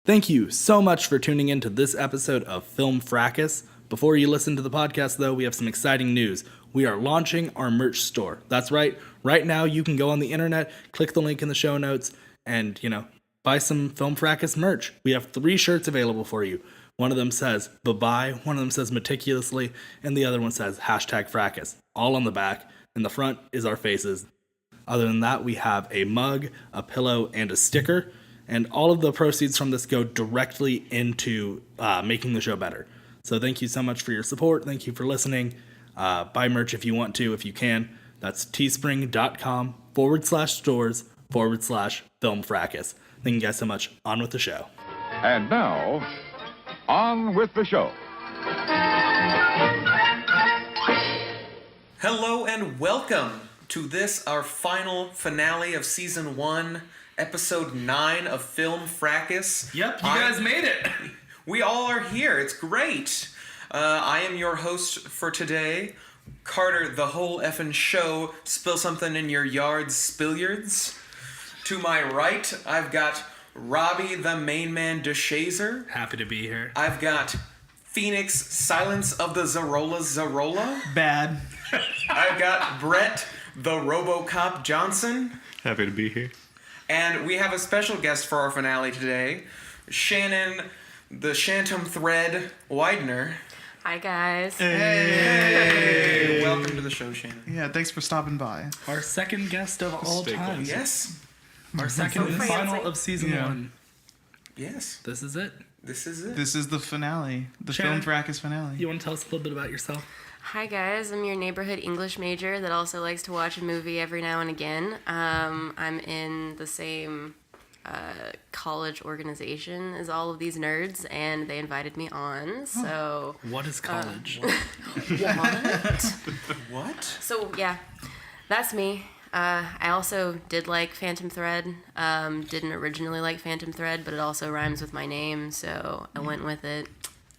Thank you so much for tuning in to this episode of Film Fracas. Before you listen to the podcast, though, we have some exciting news. We are launching our merch store. That's right. Right now, you can go on the internet, click the link in the show notes, and, buy some Film Fracas merch. We have 3 shirts available for you. One of them says bye-bye, one of them says meticulously, and the other one says #Fracas. All on the back. In the front is our faces. Other than that, we have a mug, a pillow, and a sticker. And all of the proceeds from this go directly into making the show better. So thank you so much for your support. Thank you for listening. Buy merch if you want to, if you can. That's teespring.com/stores/Film Fracas. Thank you guys so much. On with the show. And now, on with the show. Hello and welcome to this, our final finale of Season 1, Episode 9 of Film Fracas. Yep, you guys made it. We all are here. It's great. I am your host for today, Carter, the whole effing show, spill something in your yards, spilliards. To my right, I've got Robbie, the main man, DeShazer. Happy to be here. I've got Phoenix, Silence of the Zarola. Bad. I've got Brett, the RoboCop Johnson. Happy to be here. And we have a special guest for our finale today, Shannon, the Shantum Thread Weidner. Hi, guys. Hey! Welcome to the show, Shannon. Yeah, thanks for stopping by. Our second guest of all time. Yes. Our second and So final fancy. of Season 1. Yes. This is it. This is it. This is the finale, the Shannon, Film Fracas finale. You want to tell us a little bit about yourself? Hi, guys. I'm your neighborhood English major that also likes to watch a movie every now and again. I'm in the same college organization as all of these nerds, and they invited me on. So What is college? what? What? So yeah, that's me. I also did like Phantom Thread. Didn't originally like Phantom Thread, but it also rhymes with my name, so I went with it.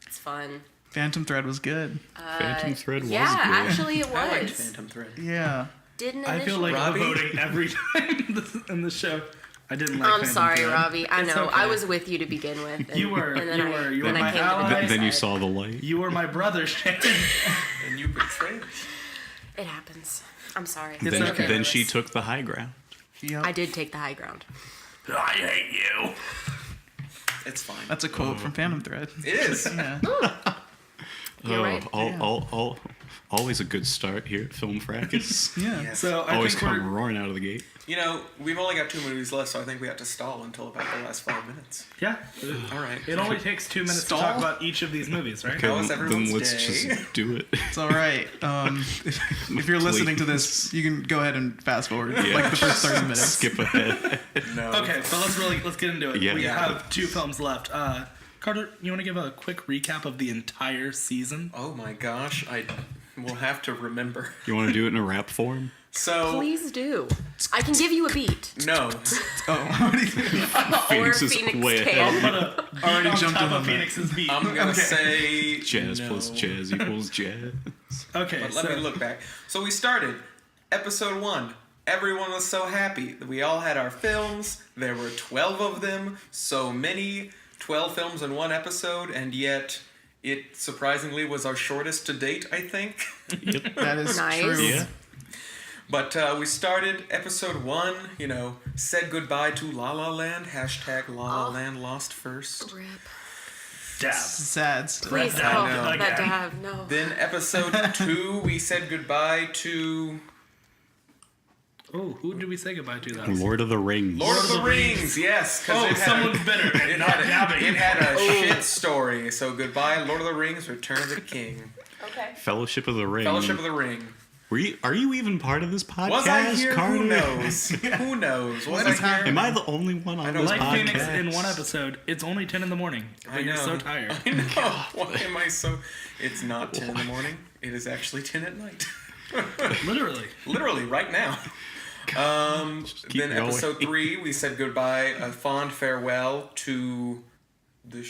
It's fun. Phantom Thread was good. Phantom Thread was Yeah, good. actually it I liked was. Phantom Thread. Yeah. Didn't I feel like Robbie? I'm voting every time in the show. I didn't like I'm Phantom sorry, Thread. Robbie. I It's know. okay. I was with you to begin with. And, You were and then you were then I my came to the ally. dark Then you side. saw the light. You were my brother, Shannon. And you betrayed. It happens. I'm sorry. It's Then, okay. then she took the high ground. Yep. I did take the high ground. I hate you. It's fine. That's a quote from Phantom Thread. It is. Yeah. You're right. Always a good start here at Film Fracas. Yeah. Yes. So I Always think come we're roaring out of the gate. We've only got 2 movies left, so I think we have to stall until about the last 5 minutes. yeah. All right. It only takes 2 minutes Stall? to talk about each of these movies, right? How was then everyone's let's day? just do it. It's all right. If you're listening to this, you can go ahead and fast forward like the first 30 minutes. Skip ahead. No. Okay, but let's get into it. Yeah. We Yeah. have 2 films left. Carter, you want to give a quick recap of the entire season? Oh my gosh, I will have to remember. You want to do it in a rap form? So, Please do. I can give you a beat. no. Oh, what do you think? Phoenix or is Phoenix way can. ahead. Already on jumped top in of on that. Phoenix's beat. I'm going to say Jazz no. plus jazz equals jazz. Okay, But let me look back. So we started episode 1. Everyone was so happy that we all had our films. There were 12 of them. So many 12 films in one episode, and yet it surprisingly was our shortest to date, I think. That is Nice. true. Yeah. But we started episode 1, said goodbye to La La Land, #La La Land lost first. Rip. Dab. Sad stuff. Please, That oh, dab. that Again. dab, no. Then episode 2, we said goodbye to Oh, who did we say goodbye to that? Lord of the Rings. Lord of the Rings, yes. 'cause Oh, it had- someone's bitter. It Not had, dabbing. it had a shit story. So goodbye, Lord of the Rings, Return of the King. Okay. Fellowship of the Ring. Fellowship of the Ring. Are you even part of this podcast, Was I here? Carter? Who knows? Who knows? Was What I is here? happening? Am I the only one on know. this Like podcast? Phoenix in one episode, it's only 10 in the morning. But I you're know. so tired. I know. Why am I so... It's not 10 in the morning. It is actually 10 at night. Literally. Literally, right now. keep Then going. episode 3, we said goodbye, a fond farewell to the...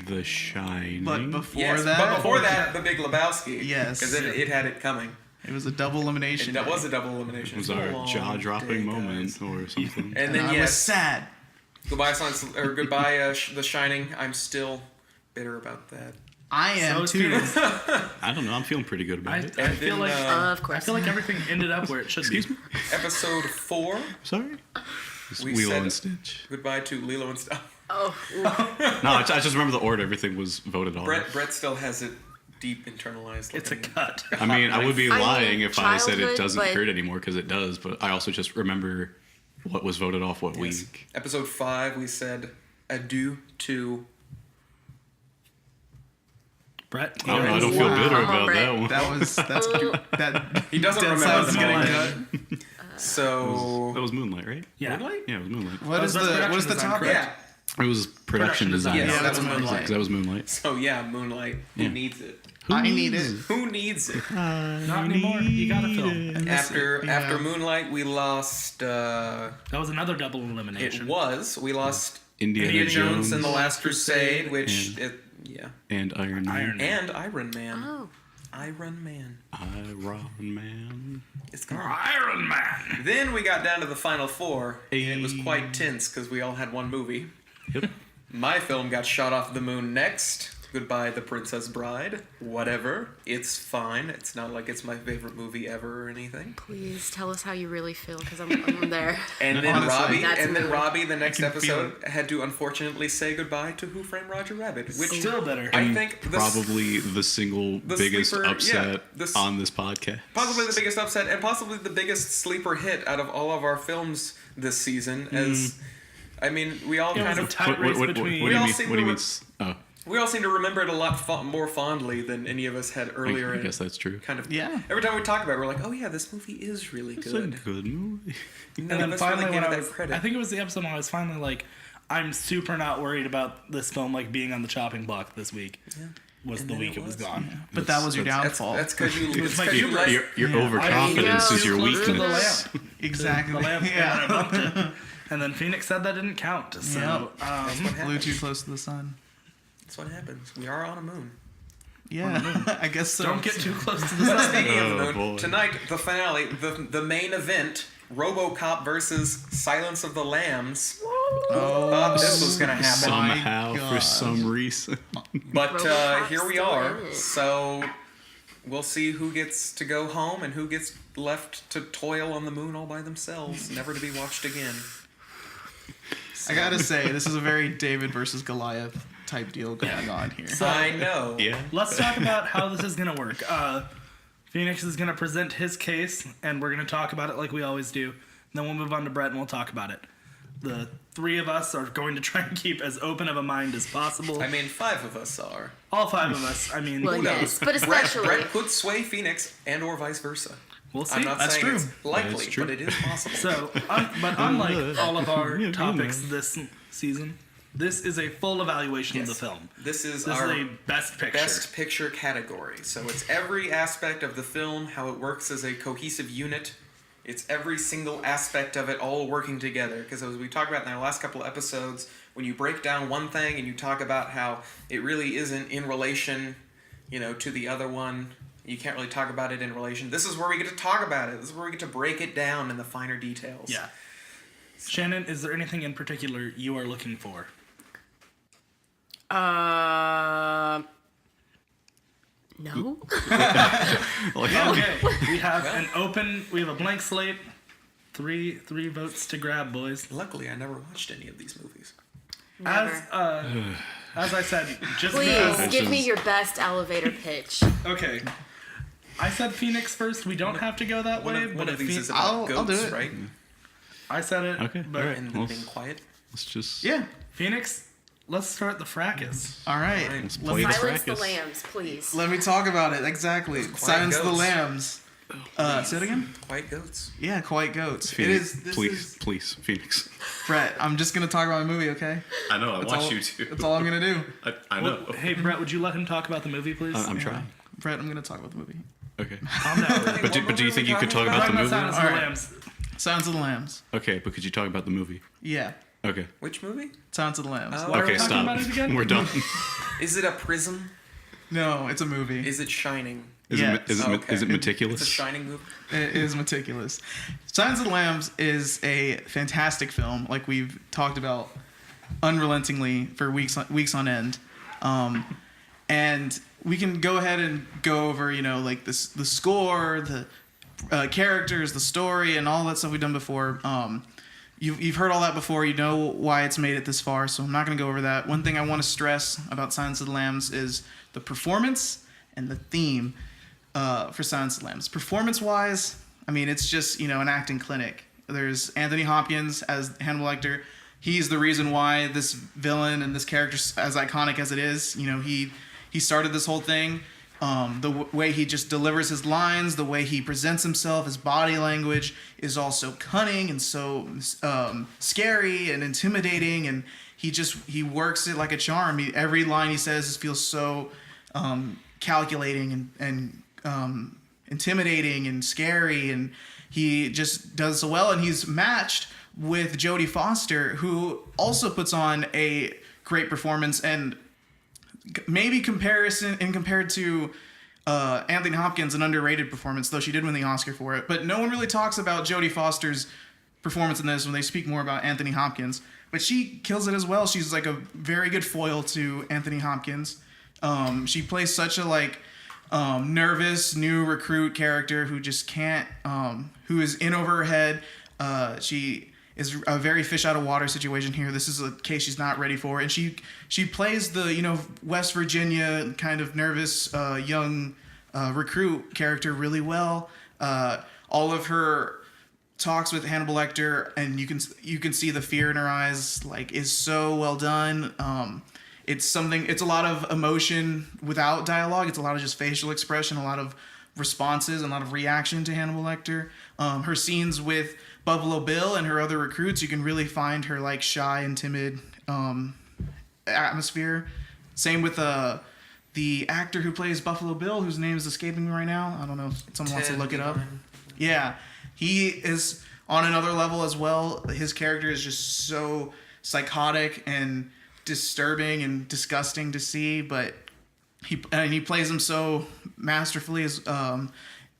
The Shining. But before Yes, that, but before that, the Big Lebowski. Yes. Because it had it coming. it was a double elimination. That was a double elimination. It was It's been our a long jaw-dropping day, moment guys. or something. And And then I was yes, sad. Goodbye, Silence, or goodbye, The Shining. I'm still bitter about that. I am So too. is I don't know. I'm feeling pretty good about it. I And feel then, like Of I course. feel like everything ended up where it should Excuse be. me? Episode 4. Sorry. It's We Lilo said- and Stitch. Goodbye to Lilo and stuff. Oh, No, I just remember the order. Everything was voted on. Brett still has it deep internalized. It's a like cut. I mean, I would be I mean, lying if I said it childhood, doesn't but- hurt anymore, because it does. But I also just remember what was voted off what Yes. week. Episode 5, we said adieu to. Brett, I don't know. I don't feel Wow. bitter Come on, about Brett. that one. That He doesn't dead remember silence the getting moment. cut. So. That was Moonlight, right? yeah. Moonlight? Yeah, it was Moonlight. What is Best the production what's the design, topic? correct? Yeah. It was production design. Yes, Yeah, that that's was Moonlight. Moonlight. That was Moonlight. So yeah, Moonlight. Who Yeah. needs it? I need it. Who needs it? Not anymore. You got a film. After Moonlight, we lost. That was another double It elimination. was. We lost Indiana Indiana Jones Jones and the Last Crusade, which yeah, and Iron Man. Iron Man. and Iron Man. oh. Iron Man. Iron Man. It's gone. Iron Man. Then we got down to the final 4, and it was Hey. quite tense because we all had one movie. Yep. My film got shot off the moon next. Goodbye, The Princess Bride. Whatever. It's fine. It's not like it's my favorite movie ever or anything. Please tell us how you really feel, because I'm there. And then Honestly. That's the next can feel episode, had to unfortunately say goodbye to Who Framed Roger Rabbit, which Still better. I think Probably the single biggest sleeper- upset yeah, on this podcast. possibly the biggest upset and possibly the biggest sleeper hit out of all of our films this season. As I mean, we all It was kind a of tight race What do between. you We all mean? seem What do you to mean? Oh, we all seem to remember it a lot more fondly than any of us had earlier. I in guess that's true. kind of Yeah. Every time we talk about it, we're like, oh yeah, this movie is really It's a good. good movie. None And then of us finally, really when gave I it was, that credit. I think it was the episode when I was finally like, I'm super not worried about this film like being on the chopping block this week. Was And the then week it it was was, gone. But that was your That's- downfall. that's because you. It's like 'cause you let- Your Yeah. overconfidence I is your know. Close to the weakness. lamp. Exactly. The lamp. Yeah. And I bumped it. And then Phoenix said that didn't count. So That's what Flew happens. too close to the sun. That's what happens. We are on a moon. Yeah, I guess so. don't get too close to the sun. Speaking of the Oh, moon, boy. tonight the finale, the main event, RoboCop versus Silence of the Lambs. Thought this was gonna happen, Somehow, for gosh. some reason. but RoboCop's here we still are. in it. So we'll see who gets to go home and who gets left to toil on the moon all by themselves, never to be watched again. I gotta say, this is a very David versus Goliath type deal going on here. I know. Yeah. Let's talk about how this is going to work. Phoenix is going to present his case, and we're going to talk about it like we always do. Then we'll move on to Brett, and we'll talk about it. The three of us are going to try and keep as open of a mind as possible. I mean, 5 of us are. All 5 of us. I mean, Well, Who yes, knows? but especially. Brett could sway Phoenix and or vice versa. we'll see. I'm not That's saying true. it's likely, That's true. but it is possible. So, but unlike all of our Yeah, topics this season, this is a full evaluation Yes. of the film. This is This our is a best picture. best picture category. So it's every aspect of the film, how it works as a cohesive unit. It's every single aspect of it all working together. Because as we talked about in our last couple of episodes, when you break down one thing and you talk about how it really isn't in relation, to the other one, you can't really talk about it in relation. This is where we get to talk about it. This is where we get to break it down in the finer details. Yeah. Shannon, is there anything in particular you are looking for? No. Okay, we have we have a blank slate. Three votes to grab, boys. Luckily, I never watched any of these movies. As Never. as I said, just Please because. give me your best elevator pitch. Okay. I said Phoenix first. We don't have to go that way, One but of if these is I'll about do goats, it. right? I said it. Okay, But all right. And Well, being quiet. let's just Yeah. Phoenix, let's start the fracas. All right. let's play the Silence the fracas. lambs, please. Let me talk about it. Exactly. Silence the goats. Lambs. Say it again. Quiet goats. Yeah, quiet goats. Phoenix, It is. This please, is please, Phoenix. Brett. I'm just gonna talk about my movie, okay? I know. I That's want all, you to. That's all I'm gonna do. I know. Hey, Brett, would you let him talk about the movie, please? I'm trying. Brett, I'm gonna talk about the movie. Okay. Calm down. But do you think you could talk about Talking the about movie? Silence of the Alright. Lambs. Silence of the Lambs. Okay, but could you talk about the movie? Yeah. Okay. Which movie? Silence of the Lambs. Oh. Why are we Okay, talking stop. about it again? We're done. Is it a prism? No, it's a movie. Is it Shining? Is Yes. it is it Okay. is it meticulous? It's a Shining movie. It is meticulous. Silence of the Lambs is a fantastic film, like we've talked about unrelentingly for weeks on end. And we can go ahead and go over, like the score, the characters, the story, and all that stuff we've done before. You've heard all that before. You know why it's made it this far, so I'm not going to go over that. One thing I want to stress about Silence of the Lambs is the performance and the theme for Silence of the Lambs. Performance-wise, I mean, it's just, an acting clinic. There's Anthony Hopkins as Hannibal Lecter. He's the reason why this villain and this character is as iconic as it is. He started this whole thing. The way he just delivers his lines, the way he presents himself, his body language is all so cunning and so scary and intimidating, and he works it like a charm. Every line he says feels so calculating and intimidating and scary, and he just does so well. And he's matched with Jodie Foster, who also puts on a great performance, and maybe compared to Anthony Hopkins, an underrated performance, though she did win the Oscar for it. But no one really talks about Jodie Foster's performance in this when they speak more about Anthony Hopkins. But she kills it as well. She's like a very good foil to Anthony Hopkins. She plays such a nervous new recruit character who just can't, who is in over her head. She is a very fish out of water situation here. This is a case she's not ready for, and she plays the West Virginia kind of nervous young recruit character really well. All of her talks with Hannibal Lecter, and you can see the fear in her eyes, is so well done. It's a lot of emotion without dialogue. It's a lot of just facial expression, a lot of responses, and a lot of reaction to Hannibal Lecter. Her scenes with Buffalo Bill and her other recruits, you can really find her shy and timid atmosphere. Same with the actor who plays Buffalo Bill, whose name is escaping me right now. I don't know if someone wants to look it up. Yeah, he is on another level as well. His character is just so psychotic and disturbing and disgusting to see, but he plays him so masterfully as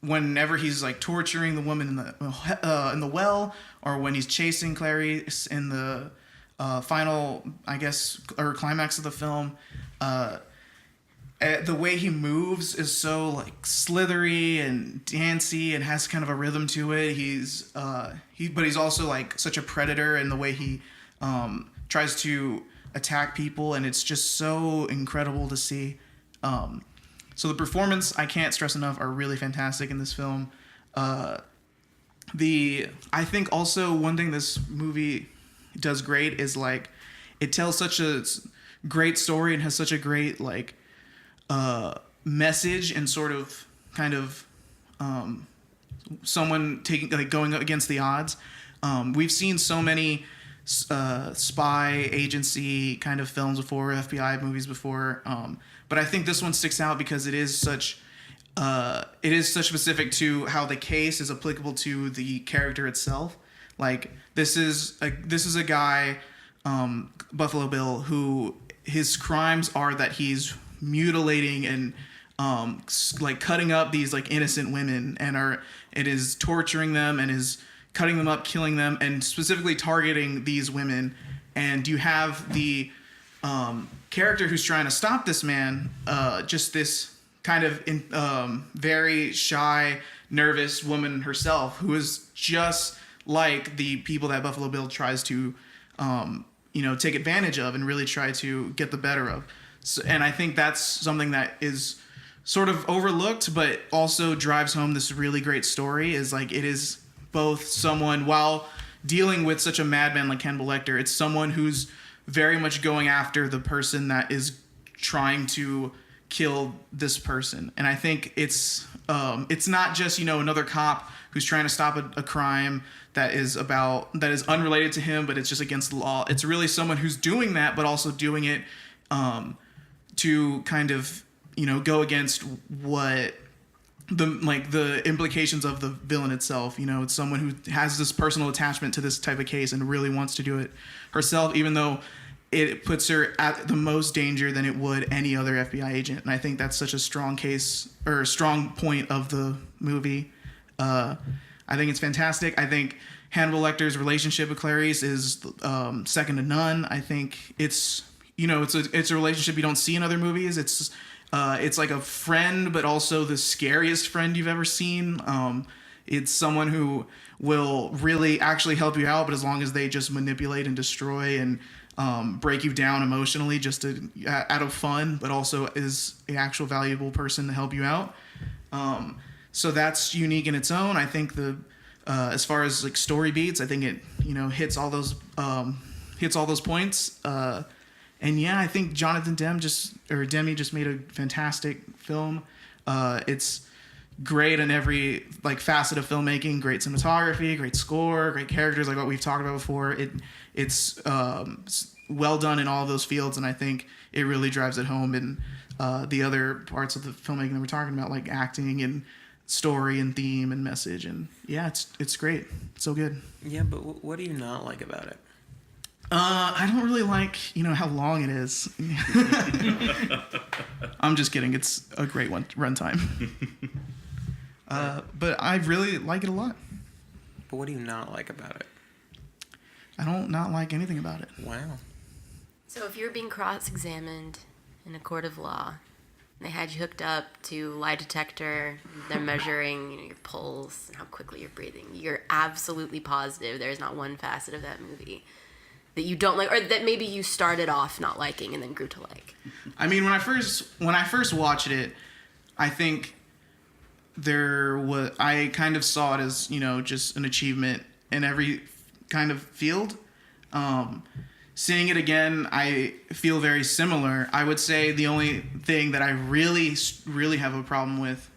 whenever he's torturing the woman in the well, or when he's chasing Clarice in the final, I guess, or climax of the film. The way he moves is so slithery and dancey and has kind of a rhythm to it. But he's also such a predator in the way he tries to attack people, and it's just so incredible to see. So the performance, I can't stress enough, are really fantastic in this film. I think also one thing this movie does great is it tells such a great story and has such a great message, and sort of kind of someone going against the odds. We've seen so many spy agency kind of films before, FBI movies before, but I think this one sticks out because it is such specific to how the case is applicable to the character itself. This is a guy, Buffalo Bill, who his crimes are that he's mutilating and cutting up these innocent women, and it is torturing them and is cutting them up, killing them, and specifically targeting these women. And you have the character who's trying to stop this man, just this kind of very shy, nervous woman herself, who is just like the people that Buffalo Bill tries to take advantage of and really try to get the better of. So, and I think that's something that is sort of overlooked, but also drives home this really great story, is it is both someone, while dealing with such a madman like Hannibal Lecter, it's someone who's very much going after the person that is trying to kill this person. And I think it's not just another cop who's trying to stop a crime that is unrelated to him, but it's just against the law. It's really someone who's doing that, but also doing it to kind of go against what the implications of the villain itself. It's someone who has this personal attachment to this type of case and really wants to do it herself, even though it puts her at the most danger than it would any other FBI agent. And I think that's such a strong case, or a strong point of the movie. I think it's fantastic. I think Hannibal Lecter's relationship with Clarice is second to none. I think it's a relationship you don't see in other movies. It's like a friend, but also the scariest friend you've ever seen. It's someone who will really actually help you out, but as long as they just manipulate and destroy and break you down emotionally just out of fun, but also is an actual valuable person to help you out. So that's unique in its own. I think as far as like story beats, I think it hits all those points. And yeah, I think Jonathan Demme just made a fantastic film. It's great in every like facet of filmmaking. Great cinematography, great score, great characters, like what we've talked about before. It's well done in all of those fields, and I think it really drives it home in the other parts of the filmmaking that we're talking about, like acting and story and theme and message. And yeah, it's great. It's so good. Yeah, but what do you not like about it? I don't really like, how long it is. I'm just kidding. It's a great runtime. But I really like it a lot. But what do you not like about it? I don't not like anything about it. Wow. So if you're being cross-examined in a court of law, and they had you hooked up to lie detector, they're measuring your pulse and how quickly you're breathing, you're absolutely positive there's not one facet of that movie that you don't like, or that maybe you started off not liking and then grew to like. I mean, when I first watched it, I think I kind of saw it as, just an achievement in every kind of field. Seeing it again, I feel very similar. I would say the only thing that I really, really have a problem with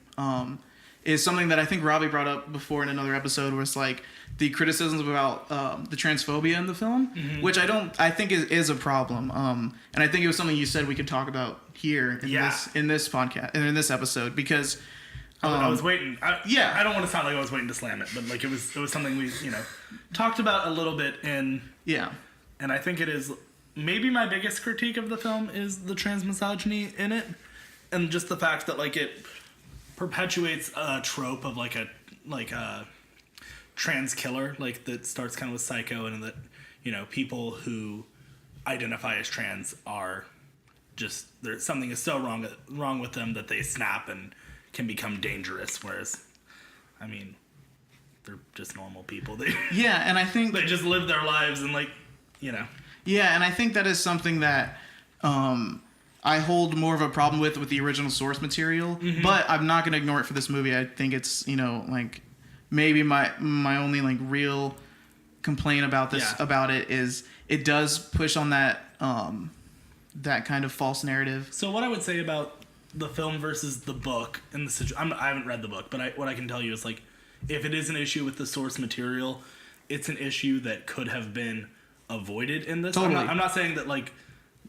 is something that I think Robbie brought up before in another episode, was like the criticisms about the transphobia in the film, which I think is a problem. And I think it was something you said we could talk about here in this podcast and in this episode, because I was waiting. I don't want to sound like I was waiting to slam it, but like it was something we talked about a little bit in. Yeah. And I think it is maybe my biggest critique of the film is the transmisogyny in it, and just the fact that like it perpetuates a trope of like a trans killer, like that starts kind of with Psycho, and that people who identify as trans are just something is so wrong with them that they snap and can become dangerous, whereas I mean they're just normal people. And I think they just live their lives and Yeah, and I think that is something that I hold more of a problem with the original source material, but I'm not going to ignore it for this movie. I think it's, like maybe my only like real complaint about it is it does push on that that kind of false narrative. So what I would say about the film versus the book in the situation, I haven't read the book, but what I can tell you is like if it is an issue with the source material, it's an issue that could have been avoided in this. Totally. I'm not saying that like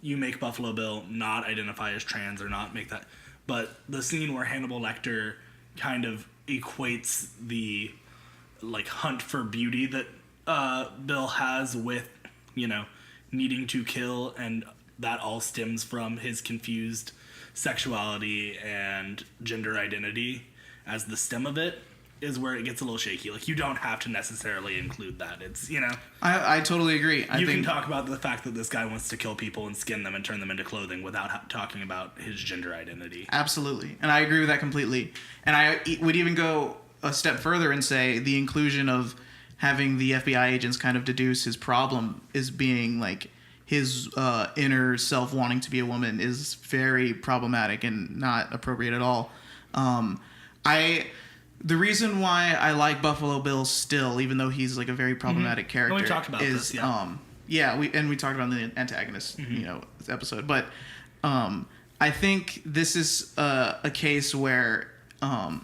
you make Buffalo Bill not identify as trans or not make that, but the scene where Hannibal Lecter kind of equates the like hunt for beauty that Bill has with needing to kill, and that all stems from his confused sexuality and gender identity as the stem of it, is where it gets a little shaky. Like, you don't have to necessarily include that. It's, I totally agree. You can talk about the fact that this guy wants to kill people and skin them and turn them into clothing without talking about his gender identity. Absolutely. And I agree with that completely. And I would even go a step further and say the inclusion of having the FBI agents kind of deduce his problem is being like his inner self wanting to be a woman is very problematic and not appropriate at all. The reason why I like Buffalo Bill still, even though he's like a very problematic character, we talked about is this, we talked about the antagonist, episode. But I think this is a case where I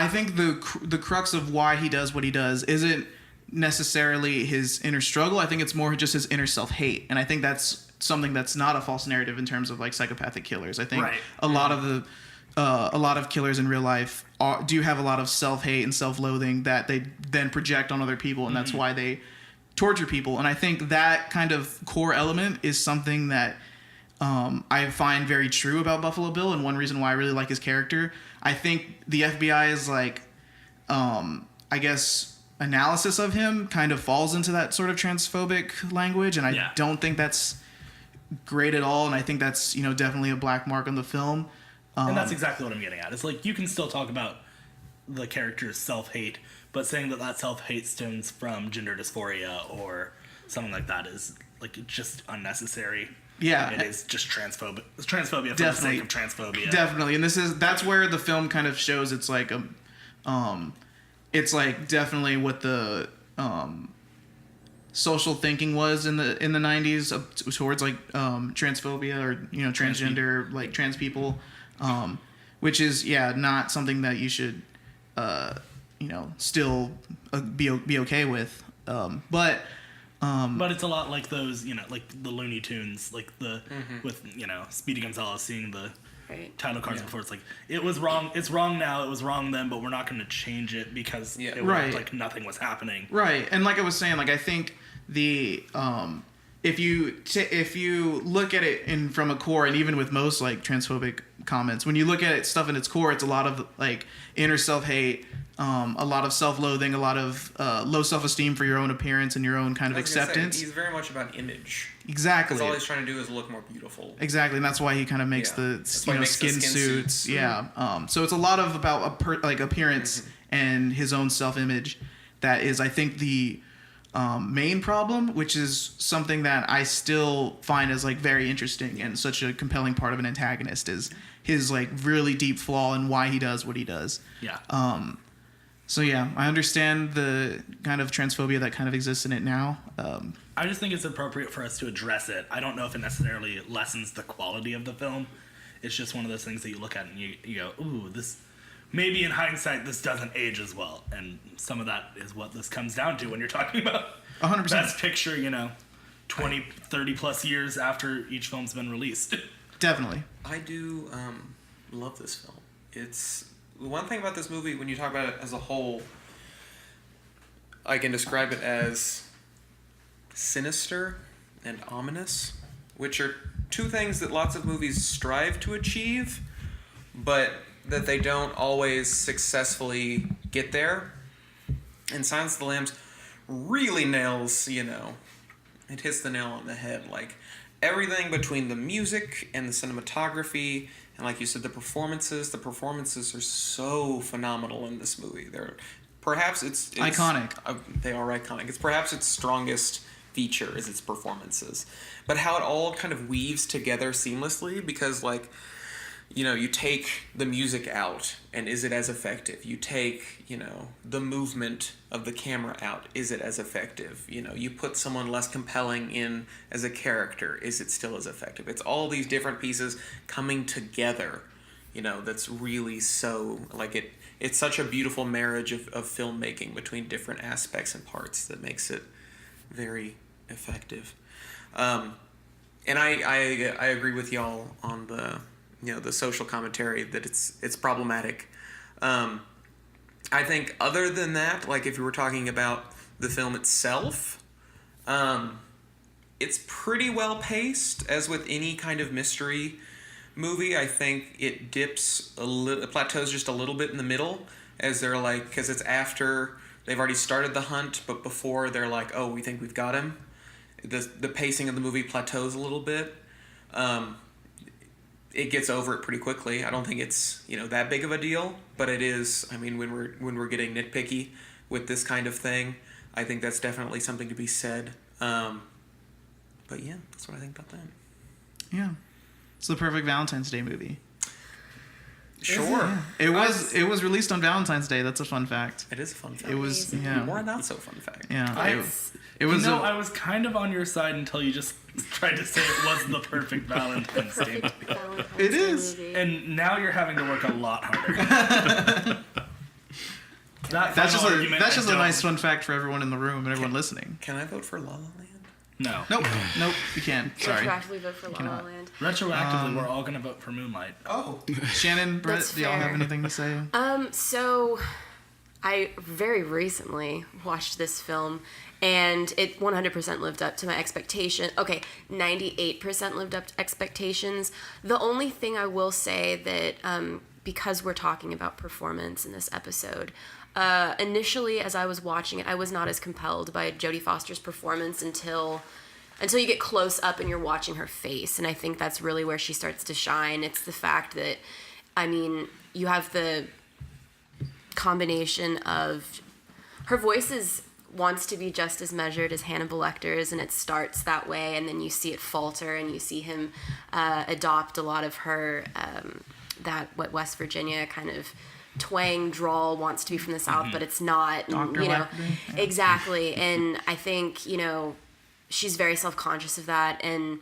think the crux of why he does what he does isn't necessarily his inner struggle. I think it's more just his inner self-hate, and I think that's something that's not a false narrative in terms of like psychopathic killers. I think a lot of killers in real life do have a lot of self-hate and self-loathing that they then project on other people, and that's why they torture people. And I think that kind of core element is something that I find very true about Buffalo Bill, and one reason why I really like his character. I think the FBI is like I guess, analysis of him kind of falls into that sort of transphobic language, and I don't think that's great at all, and I think that's, definitely a black mark on the film. And that's exactly what I'm getting at. It's like, you can still talk about the character's self-hate, but saying that self-hate stems from gender dysphoria or something like that is, like, just unnecessary. Yeah. It is just transphobia. It's transphobia for the sake of transphobia. Definitely. And that's where the film kind of shows it's like it's like definitely what the social thinking was in the 90s towards like transphobia or transgender, like trans people, which is not something that you should still be okay with, but it's a lot like those, like the Looney Tunes, like the with Speedy Gonzales seeing the title cards before. It's like, it was wrong. It's wrong now. It was wrong then, but we're not going to change it because it was like nothing was happening. Right. And like I was saying, like I think the if you look at it from a core, and even with most like transphobic comments, when you look at it stuff in its core, it's a lot of like inner self-hate, a lot of self-loathing, a lot of low self-esteem for your own appearance and your own kind of acceptance. He's very much about image. Exactly. Because all he's trying to do is look more beautiful. Exactly, and that's why he kind of makes the skin suits. Yeah. So it's a lot of about appearance and his own self-image. That is, I think, the main problem, which is something that I still find as like very interesting and such a compelling part of an antagonist, is his like really deep flaw and why he does what he does. Yeah. So yeah, I understand the kind of transphobia that kind of exists in it now. I just think it's appropriate for us to address it. I don't know if it necessarily lessens the quality of the film. It's just one of those things that you look at and you go, ooh, this, maybe in hindsight, this doesn't age as well. And some of that is what this comes down to when you're talking about 100%. Best Picture, 20, 30 plus years after each film's been released. Definitely. I do love this film. It's one thing about this movie, when you talk about it as a whole, I can describe it as sinister and ominous, which are two things that lots of movies strive to achieve, but that they don't always successfully get there. And Silence of the Lambs really nails, it hits the nail on the head. Like, everything between the music and the cinematography, and like you said, the performances are so phenomenal in this movie. Perhaps it's iconic. They are iconic. It's perhaps its strongest feature is its performances. But how it all kind of weaves together seamlessly, because like, you take the music out, and is it as effective? You take, the movement of the camera out, is it as effective? You put someone less compelling in as a character, is it still as effective? It's all these different pieces coming together, that's really so, like, it's such a beautiful marriage of filmmaking between different aspects and parts that makes it very effective. And I agree with y'all on the social commentary that it's problematic. I think other than that, like if you were talking about the film itself, it's pretty well paced, as with any kind of mystery movie. I think it plateaus just a little bit in the middle, as they're like, because it's after they've already started the hunt, but before they're like, oh, we think we've got him. The pacing of the movie plateaus a little bit. It gets over it pretty quickly. I don't think it's that big of a deal, but it is. I mean, when we're getting nitpicky with this kind of thing, I think that's definitely something to be said. But yeah, that's what I think about that. Yeah, it's the perfect Valentine's Day movie. Sure, it was released on Valentine's Day. That's a fun fact. It is a fun fact. It was Or not so fun fact. Yeah, it was. I was kind of on your side until you just tried to say it was the perfect Valentine's Day movie. It is. And now you're having to work a lot harder. That's just a nice fun fact for everyone in the room and everyone listening. Can I vote for La La Land? No. Nope. You can. Sorry. Retroactively vote for La La Land. Retroactively, we're all gonna vote for Moonlight. Oh. Shannon, Brett, That's do y'all have fair. anything to say? So I very recently watched this film, and it 100% lived up to my expectation. Okay, 98% lived up to expectations. The only thing I will say that, because we're talking about performance in this episode, initially, as I was watching it, I was not as compelled by Jodie Foster's performance until you get close up and you're watching her face. And I think that's really where she starts to shine. It's the fact that, I mean, you have the combination of her voice wants to be just as measured as Hannibal Lecter's, and it starts that way, and then you see it falter, and you see him adopt a lot of her what West Virginia kind of twang drawl wants to be from the South, but it's not. Dr. You know, Lecter. exactly. And I think, you know, she's very self-conscious of that, and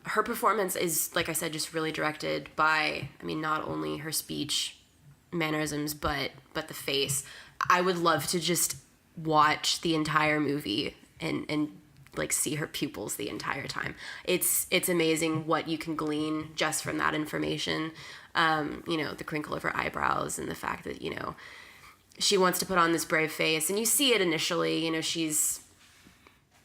her performance is, like I said, just really directed by, I mean, not only her speech mannerisms, but the face. I would love to just watch the entire movie and like see her pupils the entire time. It's amazing what you can glean just from that information. You know, the crinkle of her eyebrows and the fact that, you know, she wants to put on this brave face, and you see it initially. You know,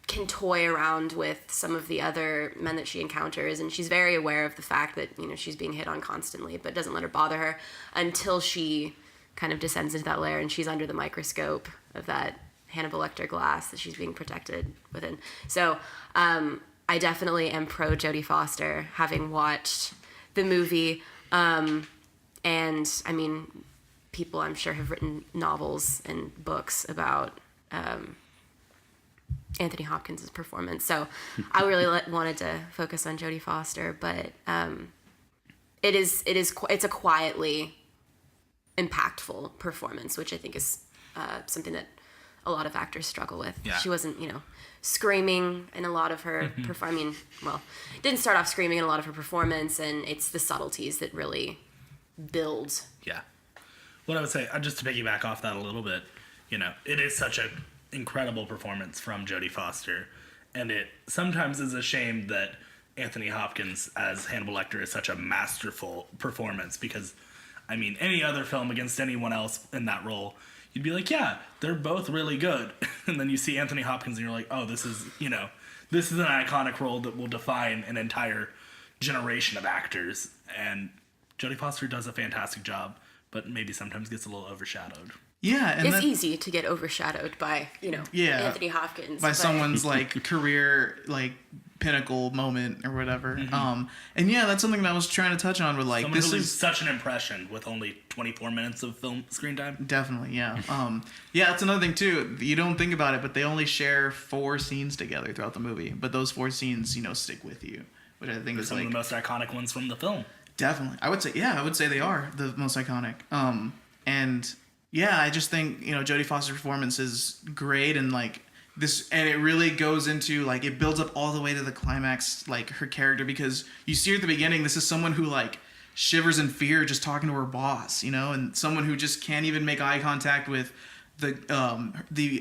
can toy around with some of the other men that she encounters, and she's very aware of the fact that, you know, she's being hit on constantly, but doesn't let her bother her until she kind of descends into that layer and she's under the microscope of that Hannibal Lecter glass that she's being protected within. So I definitely am pro Jodie Foster, having watched the movie. And I mean, people I'm sure have written novels and books about Anthony Hopkins' performance. So I really wanted to focus on Jodie Foster, but it's a quietly impactful performance, which I think is something that a lot of actors struggle with. Yeah. She wasn't, you know, screaming in a lot of her didn't start off screaming in a lot of her performance, and it's the subtleties that really build. Yeah. What I would say, just to piggyback off that a little bit, you know, it is such an incredible performance from Jodie Foster, and it sometimes is a shame that Anthony Hopkins as Hannibal Lecter is such a masterful performance, because, I mean, any other film against anyone else in that role, you'd be like, yeah, they're both really good. And then you see Anthony Hopkins and you're like, oh, this is an iconic role that will define an entire generation of actors. And Jodie Foster does a fantastic job, but maybe sometimes gets a little overshadowed. Yeah, and It's easy to get overshadowed by, you know, Anthony Hopkins. by someone's like career like pinnacle moment or whatever. And yeah, that's something that I was trying to touch on with like Someone this who leaves is such an impression with only 24 minutes of film screen time. definitely yeah. That's another thing too. You don't think about it, but they only share 4 scenes together throughout the movie. But those 4 scenes, you know, stick with you, which I think They're is some like of the most iconic ones from the film. definitely. I would say they are the most iconic. And yeah, I just think, you know, Jodie Foster's performance is great, and like this, and it really goes into like, it builds up all the way to the climax, like her character, because you see her at the beginning, this is someone who like shivers in fear just talking to her boss, you know, and someone who just can't even make eye contact with the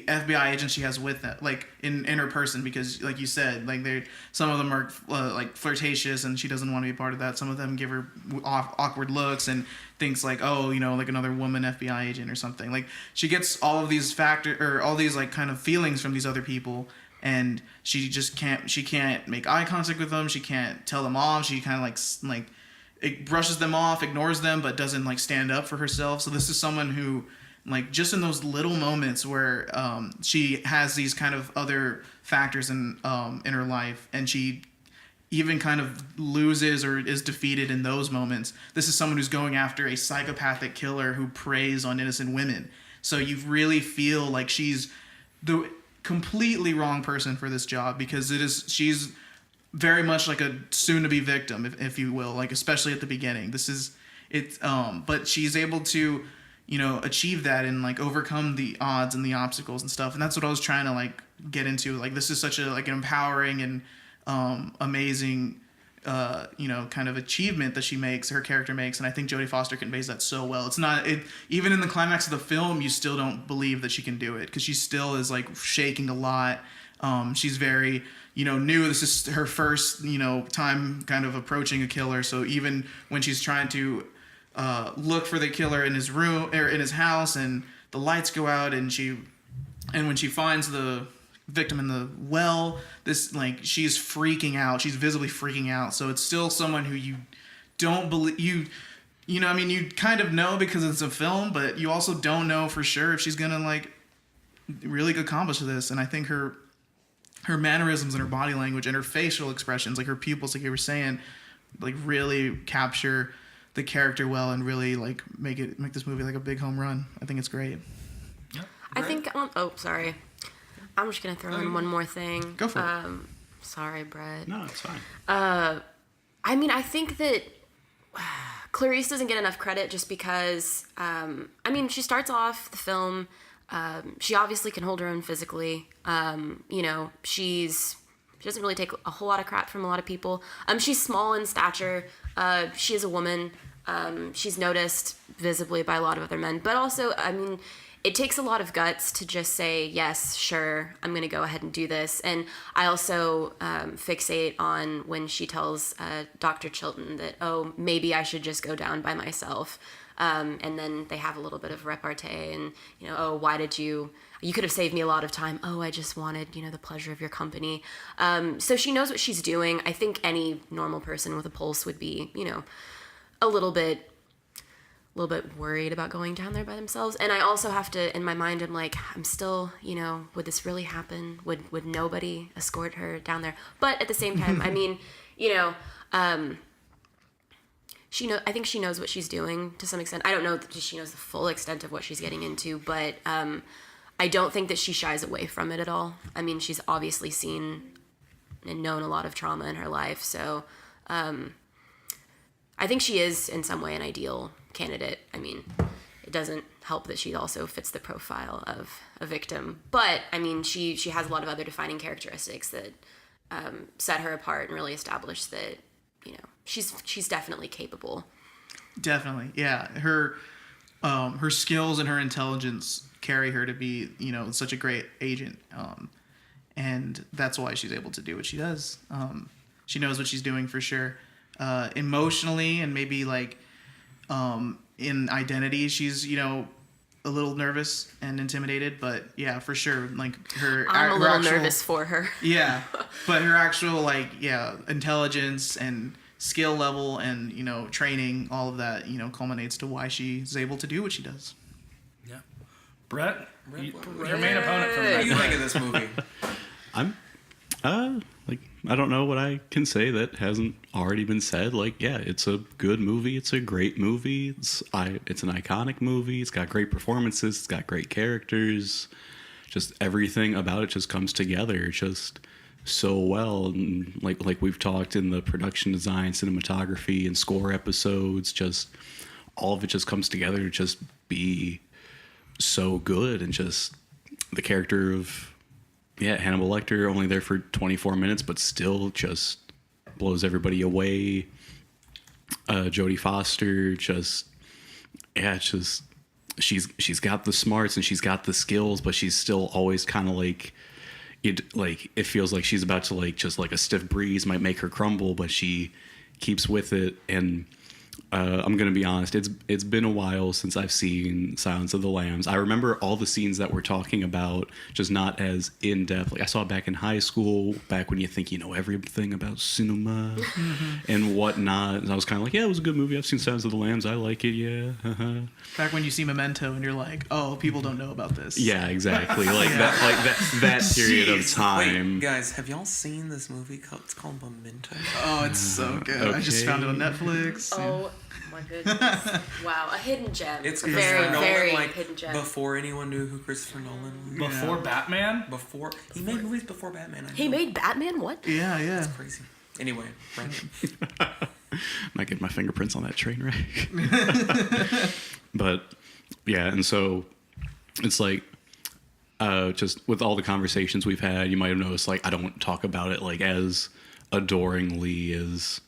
FBI agent she has with that, like in her person, because like you said, like some of them are like flirtatious and she doesn't want to be part of that. Some of them give her awkward looks and thinks like, oh, you know, like another woman FBI agent or something. Like she gets all of these all these like kind of feelings from these other people, and she just can't make eye contact with them. She can't tell them off. She kind of like it brushes them off, ignores them, but doesn't like stand up for herself. So this is someone who, like, just in those little moments where she has these kind of other factors in her life, and she even kind of loses or is defeated in those moments. This is someone who's going after a psychopathic killer who preys on innocent women. So you really feel like she's the completely wrong person for this job, because she's very much like a soon-to-be victim, if you will, like especially at the beginning. But she's able to, you know, achieve that and like overcome the odds and the obstacles and stuff. And that's what I was trying to like get into. Like this is such an empowering and amazing you know, kind of achievement that her character makes, and I think Jodie Foster conveys that so well. Even in the climax of the film, you still don't believe that she can do it, because she still is like shaking a lot. She's very, you know, new. This is her first, you know, time kind of approaching a killer. So even when she's trying to look for the killer in his room or in his house, and the lights go out, and when she finds the victim in the well, this, like, she's freaking out. She's visibly freaking out. So it's still someone who you don't believe, you know, I mean, you kind of know because it's a film, but you also don't know for sure if she's gonna like really accomplish this. And I think her mannerisms and her body language and her facial expressions, like her pupils, like you were saying, like really capture the character well and really like make this movie like a big home run. I think it's great. I think. Oh, sorry. I'm just gonna throw in one more thing. Go for it. Sorry, Brett. No, it's fine. I mean, I think that Clarice doesn't get enough credit just because. I mean, she starts off the film. She obviously can hold her own physically. You know, she doesn't really take a whole lot of crap from a lot of people. She's small in stature. She is a woman. She's noticed visibly by a lot of other men. But also, I mean, it takes a lot of guts to just say, yes, sure, I'm going to go ahead and do this. And I also fixate on when she tells Dr. Chilton that, oh, maybe I should just go down by myself. And then they have a little bit of repartee and, you know, oh, why did you could have saved me a lot of time. Oh, I just wanted, you know, the pleasure of your company. So she knows what she's doing. I think any normal person with a pulse would be, you know, a little bit worried about going down there by themselves. And I also have to, in my mind, I'm like, I'm still, you know, would this really happen? Would nobody escort her down there? But at the same time, I mean, you know, I think she knows what she's doing to some extent. I don't know that she knows the full extent of what she's getting into, but I don't think that she shies away from it at all. I mean, she's obviously seen and known a lot of trauma in her life, so I think she is in some way an ideal candidate. I mean, it doesn't help that she also fits the profile of a victim, but I mean, she has a lot of other defining characteristics that set her apart and really establish that, you know, she's definitely capable. Definitely, yeah. Her skills and her intelligence carry her to be, you know, such a great agent, and that's why she's able to do what she does. She knows what she's doing for sure. Emotionally and maybe like in identity, she's, you know, a little nervous and intimidated, but yeah, for sure, like I'm a little nervous for her. Yeah, but her actual like intelligence and skill level and, you know, training, all of that, you know, culminates to why she's able to do what she does. Yeah. Brett, your main opponent for What do me. you think of this movie? Like, I don't know what I can say that hasn't already been said. Like, yeah, it's a good movie. It's a great movie. It's an iconic movie. It's got great performances. It's got great characters. Just everything about it just comes together just so well. And like we've talked in the production design, cinematography, and score episodes, just all of it just comes together to just be so good. And just the character of Hannibal Lecter, only there for 24 minutes, but still just blows everybody away. Jodie Foster, she's got the smarts and she's got the skills, but she's still always kind of like it feels like she's about to like just like a stiff breeze might make her crumble, but she keeps with it. And I'm gonna be honest, it's been a while since I've seen Silence of the Lambs. I remember all the scenes that we're talking about, just not as in depth. Like I saw it back in high school, back when you think you know everything about cinema and whatnot. And I was kind of like, yeah, it was a good movie. I've seen Silence of the Lambs. I like it. Yeah. Back when you see Memento and you're like, oh, people don't know about this. Yeah, exactly. That period of time. Wait, guys, have y'all seen this movie? It's called Memento. Oh, it's so good. I just found it on Netflix. Oh my goodness! Wow, a hidden gem. It's a Christopher very, Nolan, very like hidden gem. before anyone knew who Christopher Nolan was. Before Batman? Before he made movies before Batman. I know. He made Batman? What? Yeah. That's crazy. Anyway, Brandon. Might get my fingerprints on that train wreck. But yeah, and so it's like just with all the conversations we've had, you might have noticed like I don't talk about it like as adoringly as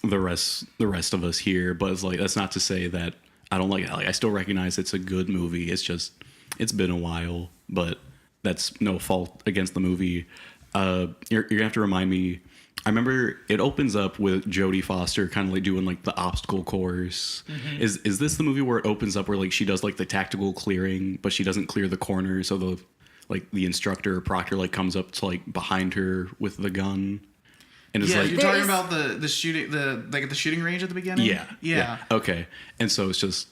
the rest of us here, but it's like that's not to say that I don't like it. Like I still recognize it's a good movie. It's just it's been a while, but that's no fault against the movie. You're gonna have to remind me. I remember it opens up with Jodie Foster kind of like doing like the obstacle course. Mm-hmm. Is this the movie where it opens up where like she does like the tactical clearing, but she doesn't clear the corner, so the instructor or proctor like comes up to like behind her with the gun? And it's like, you're There talking is- about the shooting, the shooting range at the beginning. yeah. Okay. And so it's just,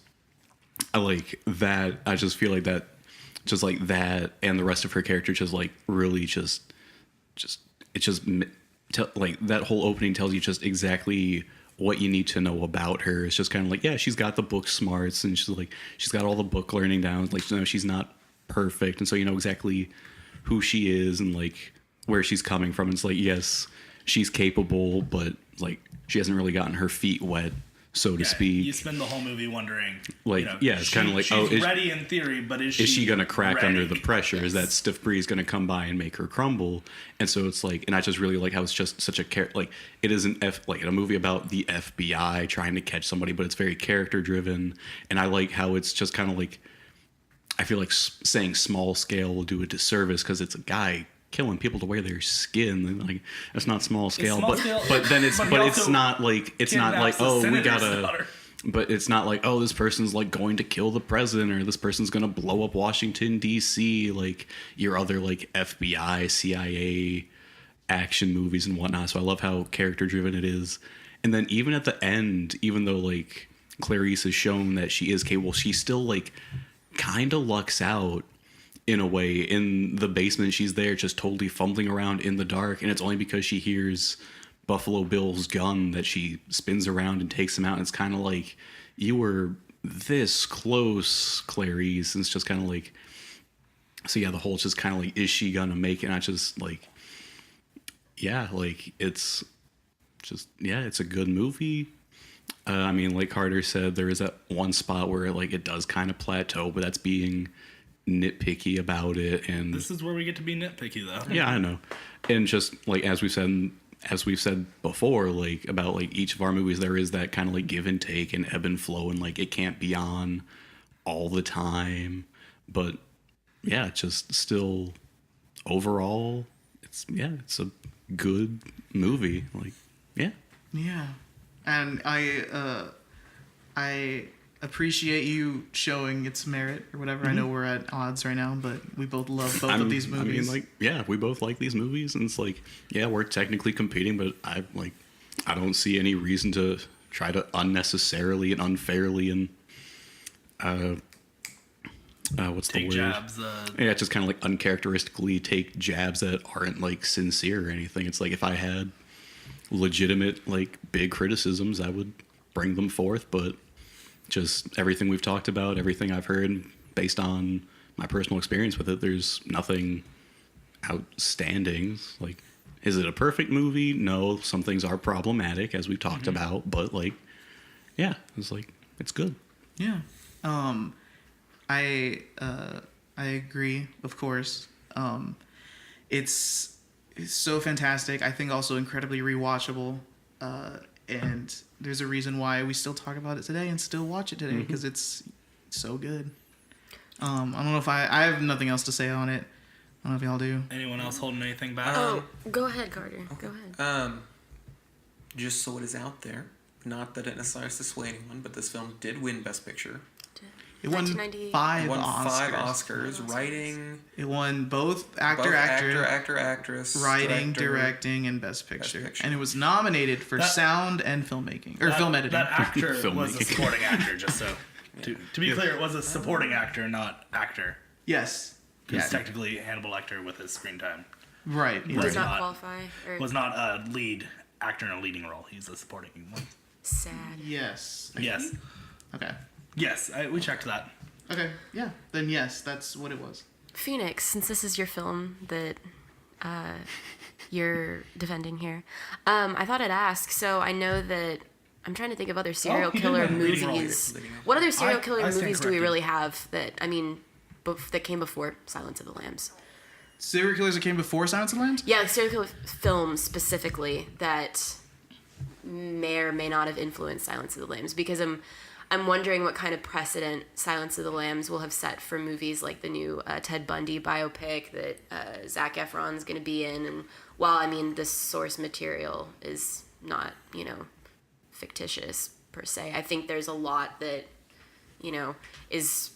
I like that. I just feel like that, just like that, and the rest of her character just like really like that whole opening tells you just exactly what you need to know about her. It's just kind of like, yeah, she's got the book smarts, and she's got all the book learning down. Like, you know, she's not perfect, and so you know exactly who she is and like where she's coming from. And it's like, yes, she's capable, but like she hasn't really gotten her feet wet, so to speak. You spend the whole movie wondering, Like, you know, yeah, it's kind of like, she's ready in theory, but is she going to crack ready? under the pressure? Is that stiff breeze going to come by and make her crumble? And so it's like, and I just really like how it's just such a like it is like a movie about the FBI trying to catch somebody, but it's very character driven. And I like how it's just kind of like, I feel like saying small scale will do a disservice because it's a guy killing people to wear their skin. And like, that's not small scale, small scale, but then it's but he but it's also not like it's not like, kidnaps the oh, we senator's gotta. daughter. But it's not like, oh, this person's like going to kill the president, or this person's going to blow up Washington, D.C., like your other like FBI, CIA action movies and whatnot. So I love how character driven it is. And then even at the end, even though like Clarice has shown that she is capable, she still like kind of lucks out in a way. In the basement, she's there just totally fumbling around in the dark. And it's only because she hears Buffalo Bill's gun that she spins around and takes him out. And it's kind of like, you were this close, Clarice. And it's just kind of like, so yeah, the whole just kind of like, is she gonna make it? And I just like, yeah, like it's just, yeah, it's a good movie. I mean, like Carter said, there is that one spot where like it does kind of plateau, but that's being nitpicky about it. And This is where we get to be nitpicky, though. yeah, I know. And just like as we've said before, like about like each of our movies, there is that kind of like give and take and ebb and flow, and like it can't be on all the time. But yeah, just still overall, it's a good movie. Like, yeah. Yeah, and I appreciate you showing its merit or whatever. I know we're at odds right now, but we both love both of these movies. I mean, like, yeah, we both like these movies, and it's like, yeah, we're technically competing, but I don't see any reason to try to unnecessarily and unfairly and what's Take the word? jabs. Yeah, just kind of like uncharacteristically take jabs that aren't like sincere or anything. It's like if I had legitimate like big criticisms, I would bring them forth, but just everything we've talked about, everything I've heard based on my personal experience with it, there's nothing outstanding. Like, is it a perfect movie? No, some things are problematic, as we've talked about, but like, yeah, it's like, it's good. Yeah. I agree, of course. It's so fantastic. I think also incredibly rewatchable. And there's a reason why we still talk about it today and still watch it today, because it's so good. I don't know if I have nothing else to say on it. I don't know if y'all do. Anyone else holding anything back? Oh, go ahead, Carter. Go ahead. Just so it is out there, not that it necessarily has to sway anyone, but this film did win Best Picture. It won 1990. five It won Oscars. 5 Oscars. Writing, It won both actor, actress, writing, director. directing, and Best Picture. Picture. And it was nominated for That- sound and filmmaking, or film editing. That actor was a Filmmaking. supporting actor, just so. To be clear, it was a supporting actor, not actor. Yes. Because Yeah. technically Hannibal Lecter with his screen time Right. Yeah. Does Right. not qualify. Or was not a lead actor in a leading role. He's a supporting one. sad. Yes. Yes. Okay. Yes, we checked that. Okay. Yeah. Then yes, that's what it was. Phoenix, since this is your film that you're defending here, I thought I'd ask. So I know that I'm trying to think of other serial he did killer have a leading role. movies. What other serial killer I stand movies do we corrected. really have that, I mean, that came before Silence of the Lambs? Serial killers that came before Silence of the Lambs? Yeah, like serial killer films specifically that may or may not have influenced Silence of the Lambs, because I'm wondering what kind of precedent Silence of the Lambs will have set for movies like the new Ted Bundy biopic that Zac Efron's going to be in. And while, I mean, the source material is not, fictitious per se, I think there's a lot that, is,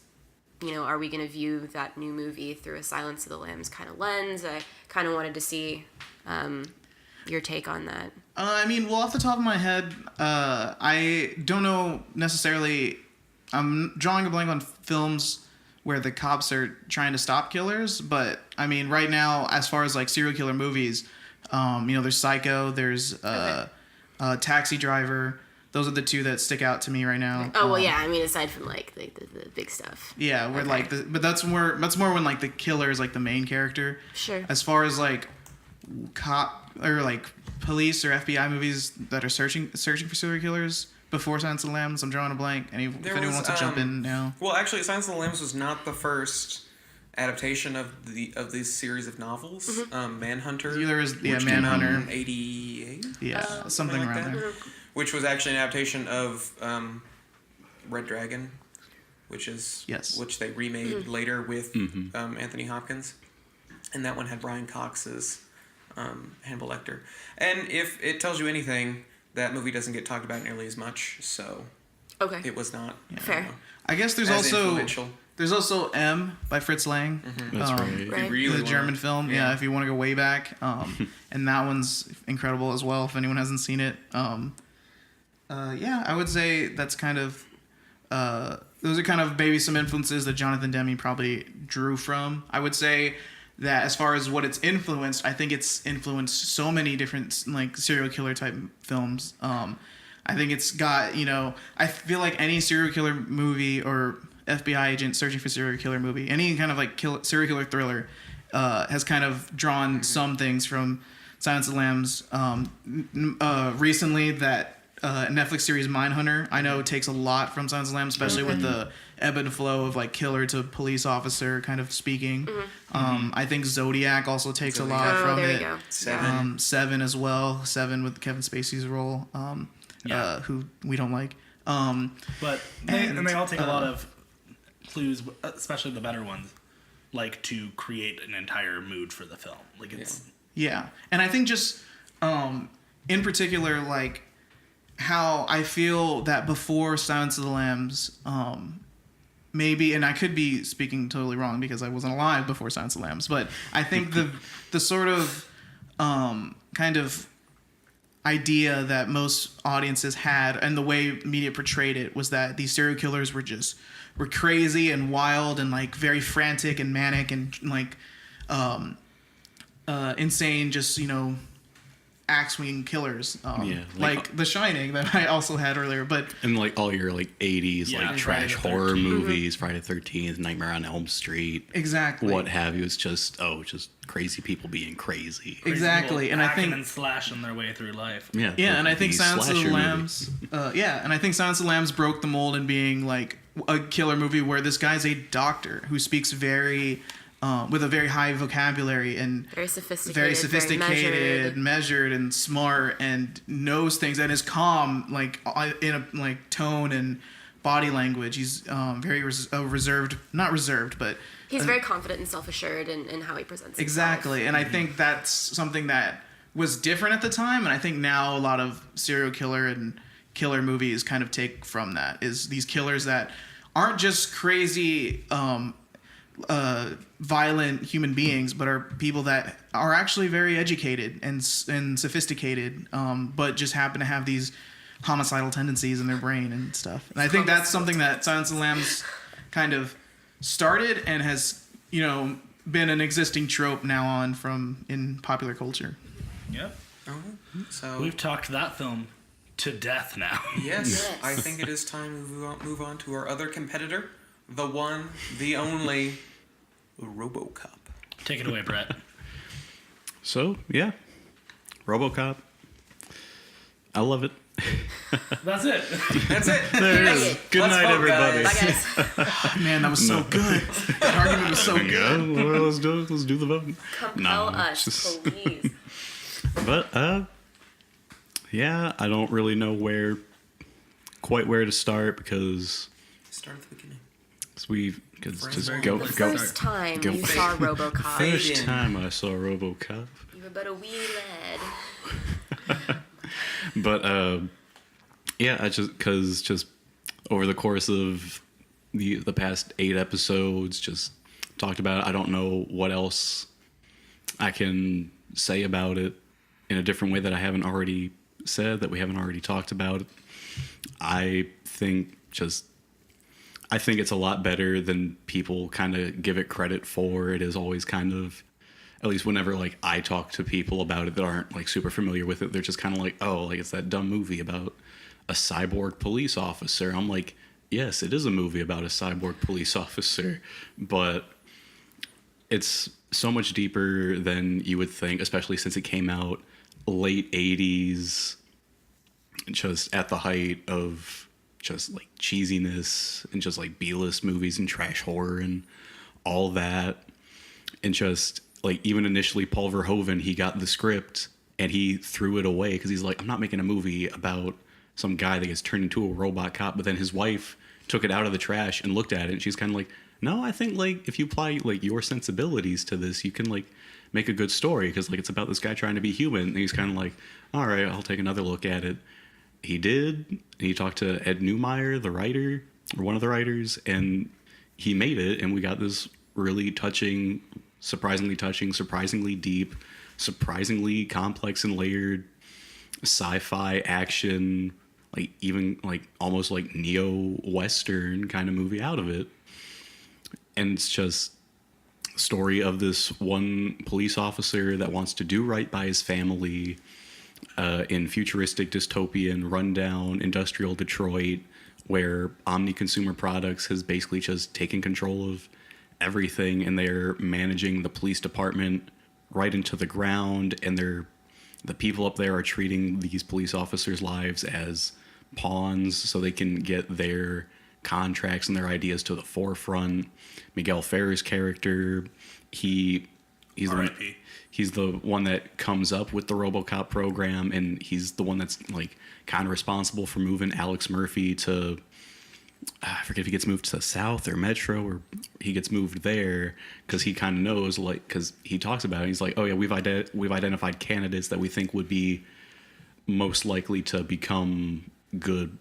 are we going to view that new movie through a Silence of the Lambs kind of lens? I kind of wanted to see your take on that? I mean, well, off the top of my head, I don't know necessarily. I'm drawing a blank on films where the cops are trying to stop killers, but I mean, right now, as far as like serial killer movies, there's Psycho, there's Taxi Driver. Those are the two that stick out to me right now. Oh well, yeah. I mean, aside from like the big stuff. Yeah, where like but that's more when like the killer is like the main character. Sure. As far as like cop or like police or FBI movies that are searching for serial killers before Silence of the Lambs, I'm drawing a blank. If anyone wants to jump in now. Well, actually, Silence of the Lambs was not the first adaptation of this series of novels. Manhunter. There is Manhunter. 88. Yeah, something like around that. there. Which was actually an adaptation of Red Dragon, which they remade later with Anthony Hopkins, and that one had Brian Cox as Hannibal Lecter. And if it tells you anything, that movie doesn't get talked about nearly as much, so it was not fair. I guess there's also M by Fritz Lang. That's right. Really the German film. Yeah, if you want to go way back, and that one's incredible as well. If anyone hasn't seen it. I would say that's kind of those are kind of maybe some influences that Jonathan Demme probably drew from. I would say that as far as what it's influenced, I think it's influenced so many different like serial killer type films. I think it's got, I feel like any serial killer movie or FBI agent searching for serial killer movie, any kind of like serial killer thriller, has kind of drawn some things from Silence of the Lambs. Recently, that Netflix series Mindhunter, I know takes a lot from Silence of the Lambs, especially with the ebb and flow of like killer to police officer kind of speaking. I think Zodiac also takes a lot from there it. You go. Seven as well. Seven with Kevin Spacey's role, who we don't like. But they all take a lot of clues, especially the better ones, like to create an entire mood for the film. Like it's and I think just in particular, like how I feel that before Silence of the Lambs, maybe, and I could be speaking totally wrong because I wasn't alive before Silence of the Lambs, but I think the sort of kind of idea that most audiences had and the way media portrayed it was that these serial killers were crazy and wild and like very frantic and manic and like insane, just axe swinging killers, like The Shining that I also had earlier, but and like all your like 80s like trash horror movies, Friday the 13th, Nightmare on Elm Street, exactly, what have you. It's just crazy people being crazy, exactly, and I think and slashing their way through life. And I think Silence of the Lambs, and I think Silence of the Lambs broke the mold in being like a killer movie where this guy's a doctor who speaks very with a very high vocabulary and very sophisticated, measured and smart, and knows things, and is calm, like in a like tone and body language. He's very reserved, not reserved, but he's very confident and self-assured in how he presents himself. Exactly, and I think that's something that was different at the time, and I think now a lot of serial killer and killer movies kind of take from that, is these killers that aren't just crazy violent human beings, but are people that are actually very educated and sophisticated, but just happen to have these homicidal tendencies in their brain and stuff. And I think that's something that Silence of the Lambs kind of started and has, been an existing trope now on from in popular culture. Yep. So we've talked that film to death now. Yes, I think it is time to move on to our other competitor, the one, the only, RoboCop. Take it away, Brett. So, yeah. RoboCop. I love it. That's it. That's it. There it is. Good Let's night, vote, everybody. guys. Bye, guys. Man, that was so good. That argument was so good. Yeah, well, let's do the vote. Compel us, please. But, yeah, I don't really know quite where to start because... Start at the beginning. First time you saw RoboCop. First time I saw RoboCop. You were but a wee lad. But yeah, I just over the course of the past 8 episodes, just talked about it. I don't know what else I can say about it in a different way that I haven't already said, that we haven't already talked about. I think it's a lot better than people kind of give it credit for. It is always kind of, at least whenever like I talk to people about it that aren't like super familiar with it, they're just kind of like, oh, like it's that dumb movie about a cyborg police officer. I'm like, yes, it is a movie about a cyborg police officer, but it's so much deeper than you would think, especially since it came out late 80s, just at the height of just like cheesiness and just like B-list movies and trash horror and all that. And just like, even initially Paul Verhoeven, he got the script and he threw it away because he's like, I'm not making a movie about some guy that gets turned into a robot cop. But then his wife took it out of the trash and looked at it, and she's kind of like, no, I think like if you apply like your sensibilities to this, you can like make a good story, because like it's about this guy trying to be human. And he's kind of like, all right, I'll take another look at it. He did. And he talked to Ed Neumeyer, the writer, or one of the writers, and he made it. And we got this really surprisingly deep, surprisingly complex and layered sci-fi action, like even like almost like neo-Western kind of movie out of it. And it's just a story of this one police officer that wants to do right by his family in futuristic, dystopian, rundown, industrial Detroit, where Omni Consumer Products has basically just taken control of everything, and they're managing the police department right into the ground, and the people up there are treating these police officers' lives as pawns so they can get their contracts and their ideas to the forefront. Miguel Ferrer's character, he's the one that comes up with the RoboCop program, and he's the one that's like kind of responsible for moving Alex Murphy to, I forget if he gets moved to South or Metro, or he gets moved there because he kind of knows, like, because he talks about it. He's like, oh yeah, we've identified candidates that we think would be most likely to become good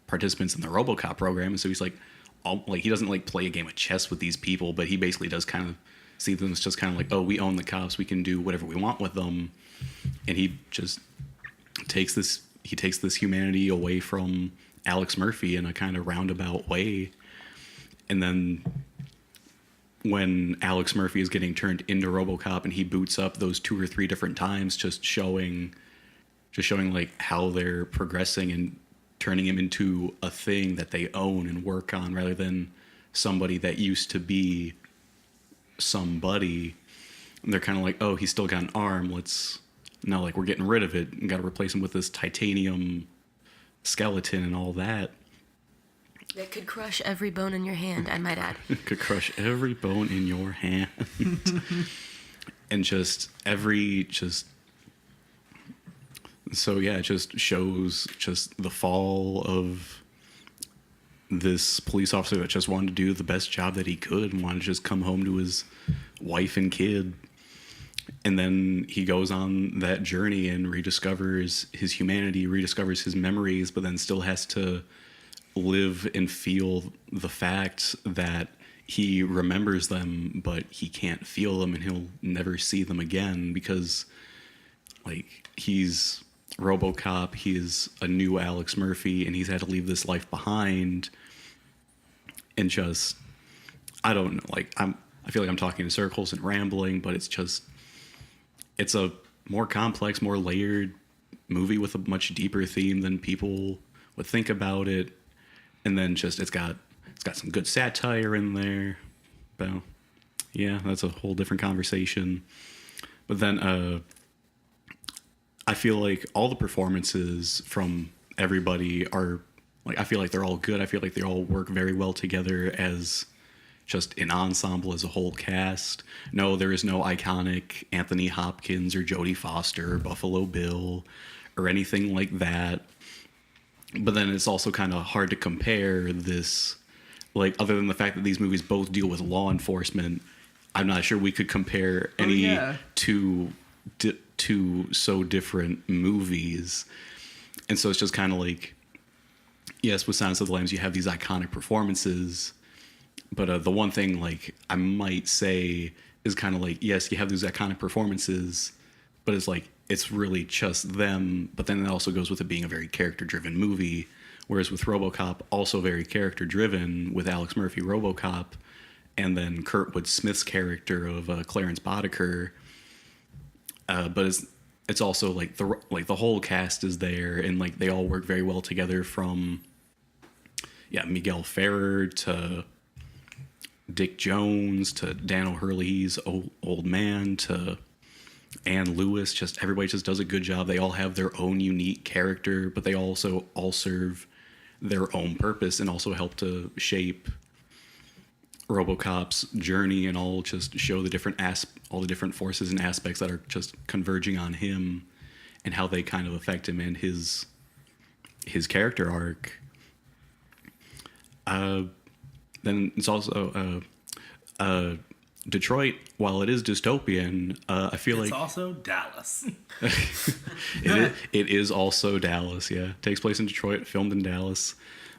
participants in the RoboCop program. And so he's like, he doesn't like play a game of chess with these people, but he basically does kind of see them as just kind of like, oh, we own the cops, we can do whatever we want with them. And he just takes this humanity away from Alex Murphy in a kind of roundabout way. And then when Alex Murphy is getting turned into RoboCop and he boots up those 2 or 3 different times, just showing like how they're progressing and turning him into a thing that they own and work on, rather than somebody that used to be somebody. And they're kind of like, oh, he's still got an arm, we're getting rid of it and got to replace him with this titanium skeleton and all that. That could crush every bone in your hand, I might add. Could crush every bone in your hand. And so yeah, it just shows just the fall of this police officer that just wanted to do the best job that he could and wanted to just come home to his wife and kid. And then he goes on that journey and rediscovers his humanity, rediscovers his memories, but then still has to live and feel the fact that he remembers them, but he can't feel them, and he'll never see them again because, like, he's RoboCop, he is a new Alex Murphy, and he's had to leave this life behind. And just, I don't know, like, I feel like I'm talking in circles and rambling, but it's a more complex, more layered movie with a much deeper theme than people would think about it. And then just it's got some good satire in there. But yeah, that's a whole different conversation. But then I feel like all the performances from everybody are, like, I feel like they're all good. I feel like they all work very well together as just an ensemble, as a whole cast. No, there is no iconic Anthony Hopkins or Jodie Foster or Buffalo Bill or anything like that. But then it's also kind of hard to compare this, like, other than the fact that these movies both deal with law enforcement, I'm not sure we could compare any two so different movies. And so it's just kind of like, yes, with Silence of the Lambs, you have these iconic performances. But the one thing, like, I might say is kind of like, yes, you have these iconic performances, but it's like, it's really just them, but then it also goes with it being a very character-driven movie. Whereas with RoboCop, also very character-driven with Alex Murphy RoboCop, and then Kurtwood Smith's character of Clarence Boddicker. But it's also like the whole cast is there, and like they all work very well together. From Miguel Ferrer to Dick Jones to Dan O'Hurley's old man to Ann Lewis. Just everybody just does a good job. They all have their own unique character, but they also all serve their own purpose and also help to shape RoboCop's journey, and all just show the all the different forces and aspects that are just converging on him and how they kind of affect him and his character arc. Then it's also Detroit, while it is dystopian, I feel It's like also Dallas. it is also Dallas. Yeah, it takes place in Detroit, filmed in Dallas.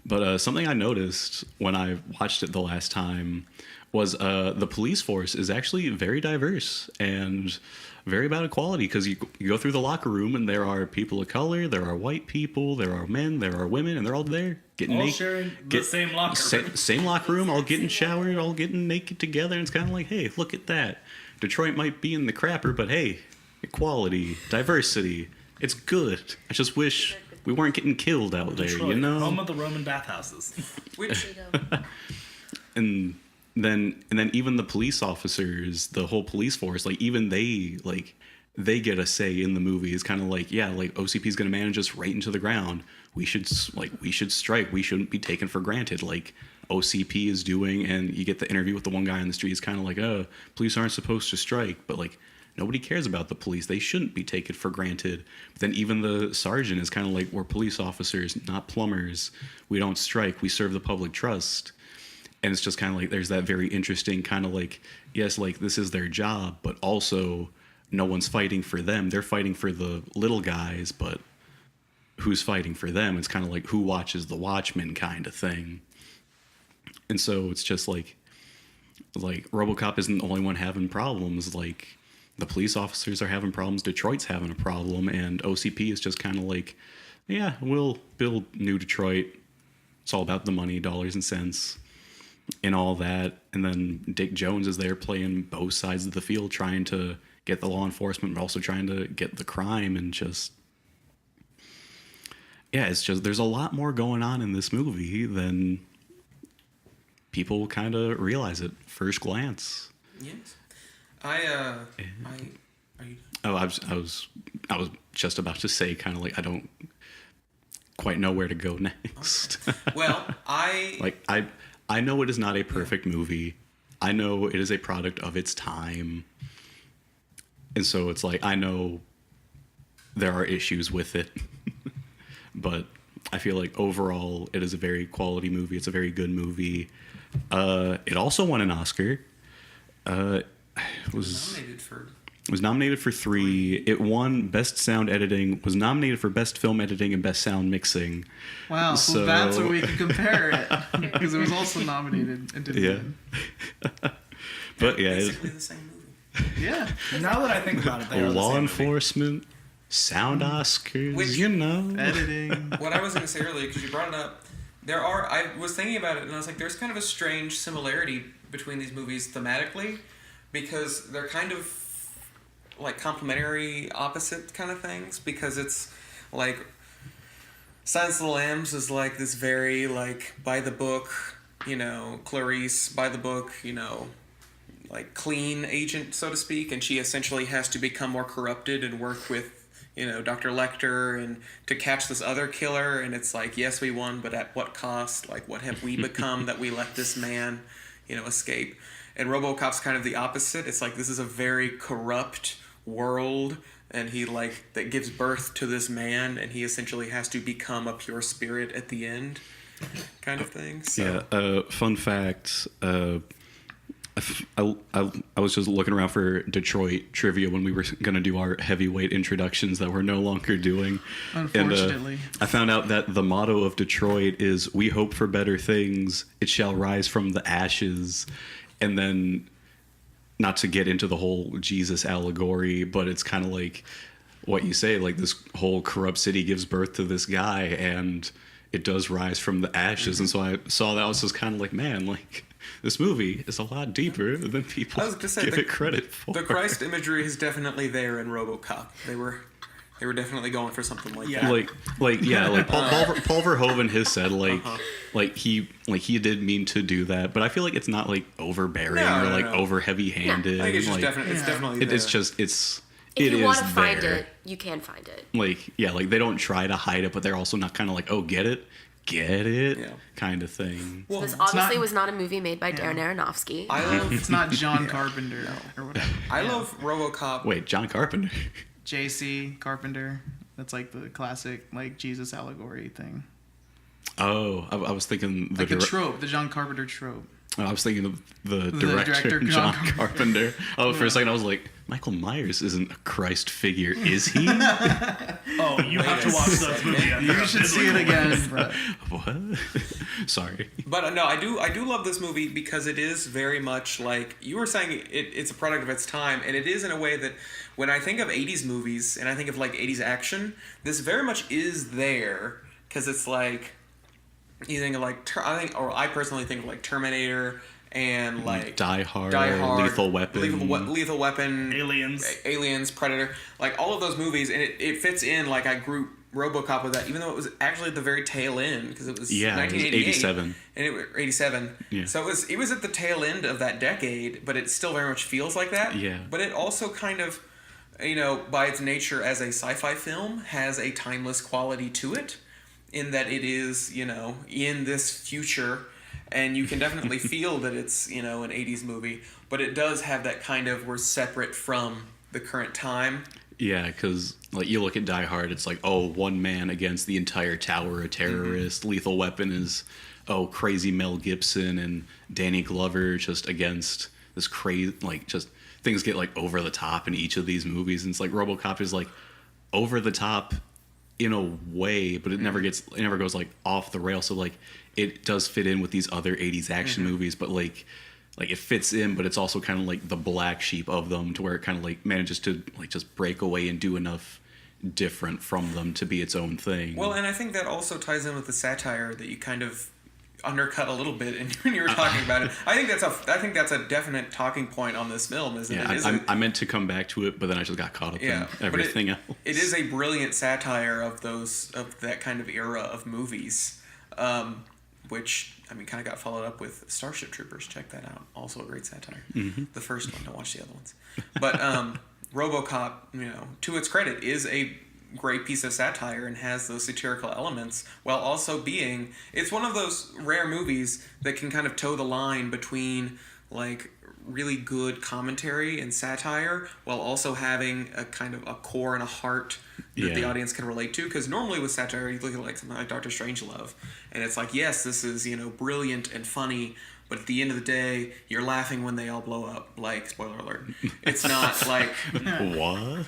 But something I noticed when I watched it the last time was the police force is actually very diverse and very about equality, because you go through the locker room and there are people of color, there are white people, there are men, there are women, and they're all there getting All naked. sharing the same locker room. Same locker room, all getting showered, all getting naked together. And it's kind of like, hey, look at that. Detroit might be in the crapper, but hey, equality, diversity, it's good. I just wish we weren't getting killed out there, Detroit, you know? home of the Roman bathhouses. Which And then even the police officers, the whole police force, like even they get a say in the movie. It's kind of like, yeah, like OCP is going to manage us right into the ground. We should strike. We shouldn't be taken for granted, like OCP is doing. And you get the interview with the one guy on the street. It's kind of like, police aren't supposed to strike, but like nobody cares about the police. They shouldn't be taken for granted. But then even the sergeant is kind of like, we're police officers, not plumbers. We don't strike. We serve the public trust. And it's just kind of like, there's that very interesting kind of like, yes, like this is their job, but also no one's fighting for them. They're fighting for the little guys, but who's fighting for them? It's kind of like who watches the Watchmen kind of thing. And so it's just like RoboCop isn't the only one having problems. Like the police officers are having problems. Detroit's having a problem. And OCP is just kind of like, yeah, we'll build New Detroit. It's all about the money, dollars and cents, and all that. And then Dick Jones is there playing both sides of the field, trying to get the law enforcement, but also trying to get the crime. And just, yeah, it's just, there's a lot more going on in this movie than people kind of realize at first glance. yes, I was just about to say kind of like, I don't quite know where to go next. Okay. Well, I know it is not a perfect movie. I know it is a product of its time. And so it's like, I know there are issues with it. But I feel like overall it is a very quality movie. It's a very good movie. It also won an Oscar. It was nominated for 3. It won Best Sound Editing, was nominated for Best Film Editing and Best Sound Mixing. Wow, so that's where we can compare it, because it was also nominated and didn't win. But yeah, basically the same movie. Yeah. Now that I think about it, they are the law same enforcement, sound Oscars, Which- you know. Editing. What I was going to say earlier, because you brought it up, I was thinking about it, and I was like, there's kind of a strange similarity between these movies thematically, because they're kind of like complementary opposite kind of things, because it's like Silence of the Lambs is like this very like by the book, Clarice by the book, like clean agent, so to speak, and she essentially has to become more corrupted and work with Dr. Lecter and to catch this other killer. And it's like, yes, we won, but at what cost? Like, what have we become that we let this man escape? And RoboCop's kind of the opposite. It's like, this is a very corrupt world, and he that gives birth to this man, and he essentially has to become a pure spirit at the end, kind of thing. So. Yeah. Fun fact. I was just looking around for Detroit trivia when we were going to do our heavyweight introductions that we're no longer doing. Unfortunately. And, I found out that the motto of Detroit is, "We hope for better things. It shall rise from the ashes." And then, not to get into the whole Jesus allegory, but it's kind of like what you say, like this whole corrupt city gives birth to this guy, and it does rise from the ashes. And so I saw that, I was just kind of like, man, like this movie is a lot deeper than people I was gonna say, give it credit for. The Christ imagery is definitely there in RoboCop. They were definitely going for something like that. Like Paul Verhoeven has said like he did mean to do that, but I feel like it's not like overbearing or like over heavy-handed. I think it's just like, definitely, it's definitely there. it's just it's. If It you want to is find there. it, you can find it. Like they don't try to hide it, but they're also not kind of like, oh, get it, Yeah. kind of thing. Well, This obviously not- was not a movie made by Darren Aronofsky. I love It's not John Carpenter or whatever. I love RoboCop. Wait, John Carpenter. J.C. Carpenter. That's like the classic like Jesus allegory thing. Oh, I was thinking Like the trope, the John Carpenter trope. I was thinking of the director, director, John John Carpenter. Oh, for a second I was like, Michael Myers isn't a Christ figure, is he? Oh, you have to watch that movie. You should see it again. But What? Sorry. But no, I do love this movie because it is very much like you were saying. It's a product of its time, and it is in a way that when I think of '80s movies and I think of like '80s action, this very much is there because it's like you think of like I personally think of like Terminator and like Die Hard, Lethal Weapon. Lethal Weapon, Aliens, Predator, like all of those movies, and it fits in. Like I group RoboCop with that, even though it was actually at the very tail end because it was 1988, 87. and it was 87. Yeah. So it was at the tail end of that decade, but it still very much feels like that. Yeah. But it also kind of, by its nature as a sci-fi film, has a timeless quality to it, in that it is, in this future. And you can definitely feel that it's, an 80s movie, but it does have that kind of we're separate from the current time. Yeah, because like you look at Die Hard, it's like, oh, one man against the entire tower of terrorists. Mm-hmm. Lethal Weapon is, oh, crazy Mel Gibson and Danny Glover just against this crazy, like just things get like over the top in each of these movies. And it's like RoboCop is like over the top in a way, but it never goes like off the rail. So like it does fit in with these other 80s action movies, but like it fits in, but it's also kind of like the black sheep of them, to where it kind of like manages to like just break away and do enough different from them to be its own thing. Well, and I think that also ties in with the satire that you kind of undercut a little bit when you were talking about it. I think that's a definite talking point on this film. Is that yeah, it is I meant to come back to it, but then I just got caught up in everything else. It is a brilliant satire of that kind of era of movies, which kind of got followed up with Starship Troopers. Check that out. Also a great satire. Mm-hmm. The first one. Don't watch the other ones. But RoboCop, to its credit, is a great piece of satire and has those satirical elements while also being. It's one of those rare movies that can kind of toe the line between like really good commentary and satire while also having a kind of a core and a heart that the audience can relate to. Because normally with satire, you look at like something like Dr. Strangelove, and it's like, yes, this is brilliant and funny, but at the end of the day, you're laughing when they all blow up. Like, spoiler alert, it's not like What?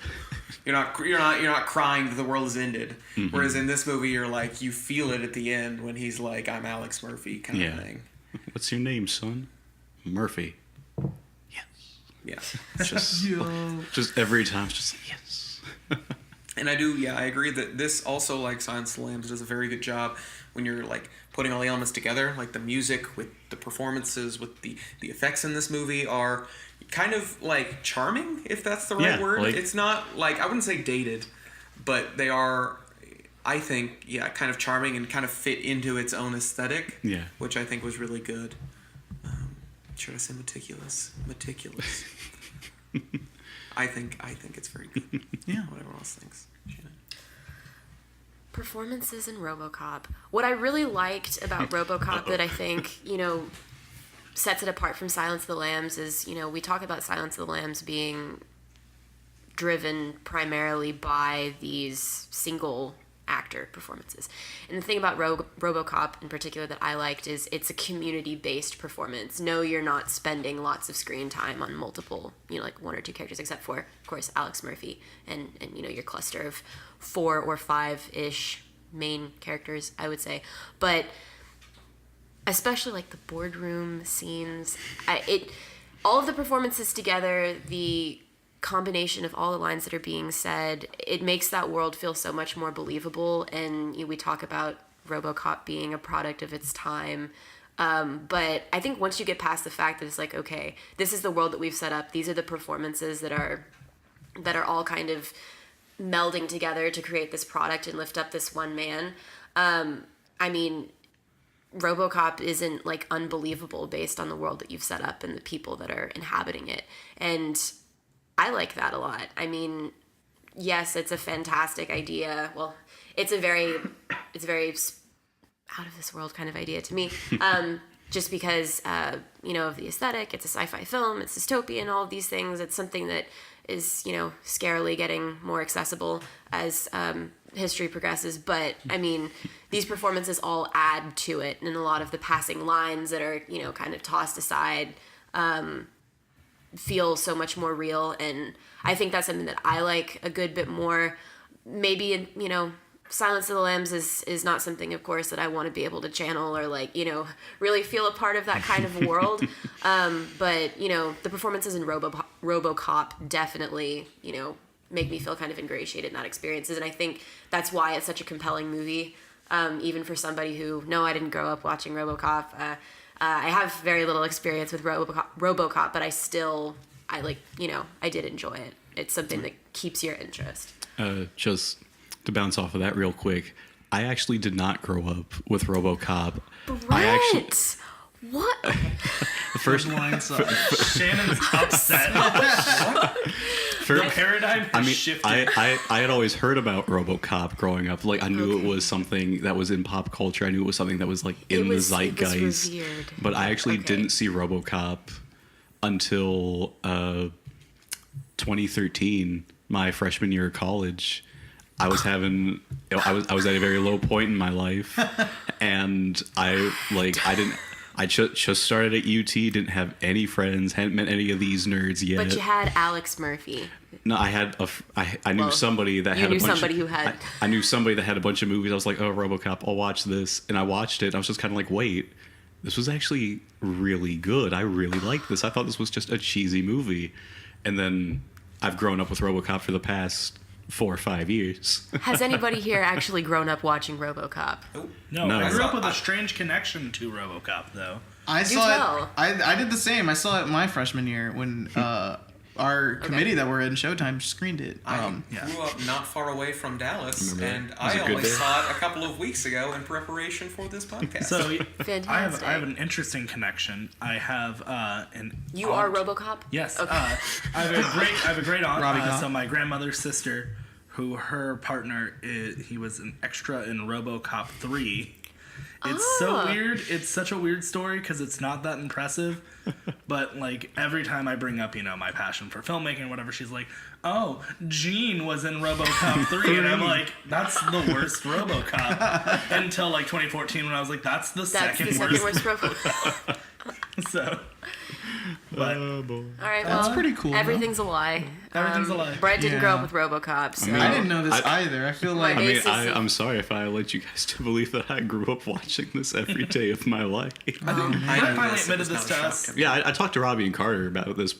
you're not crying that the world has ended. Mm-hmm. Whereas in this movie, you're like, you feel it at the end when he's like, I'm Alex Murphy kind of thing. What's your name, son? Murphy. Yes. Yeah. Just every time, it's just like, yes. And I agree that this also, like Silence of the Lambs, does a very good job when you're like putting all the elements together, like the music with the performances, with the effects in this movie are kind of like charming, if that's the right word. Like, it's not like, I wouldn't say dated, but they are, I think, kind of charming and kind of fit into its own aesthetic, which I think was really good. Should I say meticulous? Meticulous. I think it's very good. Yeah. Whatever else thinks. Shannon. Performances in RoboCop. What I really liked about RoboCop that I think, sets it apart from Silence of the Lambs is, we talk about Silence of the Lambs being driven primarily by these single actor performances. And the thing about RoboCop in particular that I liked is it's a community-based performance. No, you're not spending lots of screen time on multiple, like one or two characters, except for, of course, Alex Murphy and your cluster of 4 or 5-ish main characters, I would say. But especially like the boardroom scenes, all of the performances together, the combination of all the lines that are being said, it makes that world feel so much more believable. And we talk about RoboCop being a product of its time. But I think once you get past the fact that it's like, okay, this is the world that we've set up. These are the performances that are all kind of melding together to create this product and lift up this one man. I mean, RoboCop isn't like unbelievable based on the world that you've set up and the people that are inhabiting it. And I like that a lot. I mean, yes, it's a fantastic idea. Well, it's a very out of this world kind of idea to me. Just because, of the aesthetic, it's a sci-fi film, it's dystopian, all of these things. It's something that is, scarily getting more accessible as history progresses. But, I mean, these performances all add to it. And a lot of the passing lines that are, kind of tossed aside feel so much more real. And I think that's something that I like a good bit more. Maybe, Silence of the Lambs is not something, of course, that I want to be able to channel or really feel a part of that kind of world. But the performances in RoboCop definitely, make me feel kind of ingratiated in that experiences. And I think that's why it's such a compelling movie. Even for somebody who, no, I didn't grow up watching RoboCop. I have very little experience with RoboCop, but I did enjoy it. It's something that keeps your interest. Just to bounce off of that real quick, I actually did not grow up with RoboCop. Brett! What? The first line. Shannon's upset. The paradigm has shifted. I had always heard about RoboCop growing up. Like I knew it was something that was in pop culture. I knew it was something that was like in the zeitgeist. It was revered. But I actually didn't see RoboCop until 2013, my freshman year of college. I was at a very low point in my life, and I just started at UT, didn't have any friends, hadn't met any of these nerds yet. But you had Alex Murphy. No, I knew somebody that had a bunch I knew somebody that had a bunch of movies. I was like, oh, RoboCop, I'll watch this. And I watched it, and I was just kind of like, wait, this was actually really good. I really liked this. I thought this was just a cheesy movie. And then I've grown up with RoboCop for the past 4 or 5 years. Has anybody here actually grown up watching RoboCop? No, I grew up with a strange connection to RoboCop, though. I saw it. I did the same. I saw it my freshman year when our committee that we're in Showtime screened it. I grew up not far away from Dallas, and I only saw it a couple of weeks ago in preparation for this podcast. So Fantastic. I have an interesting connection. I have an You aunt. are RoboCop? Yes. Okay. I have a great aunt. Robbie Cop. So my grandmother's sister, who her partner he was an extra in RoboCop 3. It's so weird. It's such a weird story because it's not that impressive. But like every time I bring up, my passion for filmmaking or whatever, she's like, "Oh, Gene was in RoboCop 3," and I'm like, "That's the worst RoboCop." Until like 2014, when I was like, "That's the second worst RoboCop. So, but All right, That's pretty cool, Everything's a lie. Everything's a lie. Brett didn't grow Yeah. up with RoboCop, so I didn't know this either. I feel like I'm sorry if I let you guys to believe that I grew up watching this every day of my life. Brett finally admitted this to us. Yeah, I talked to Robbie and Carter about this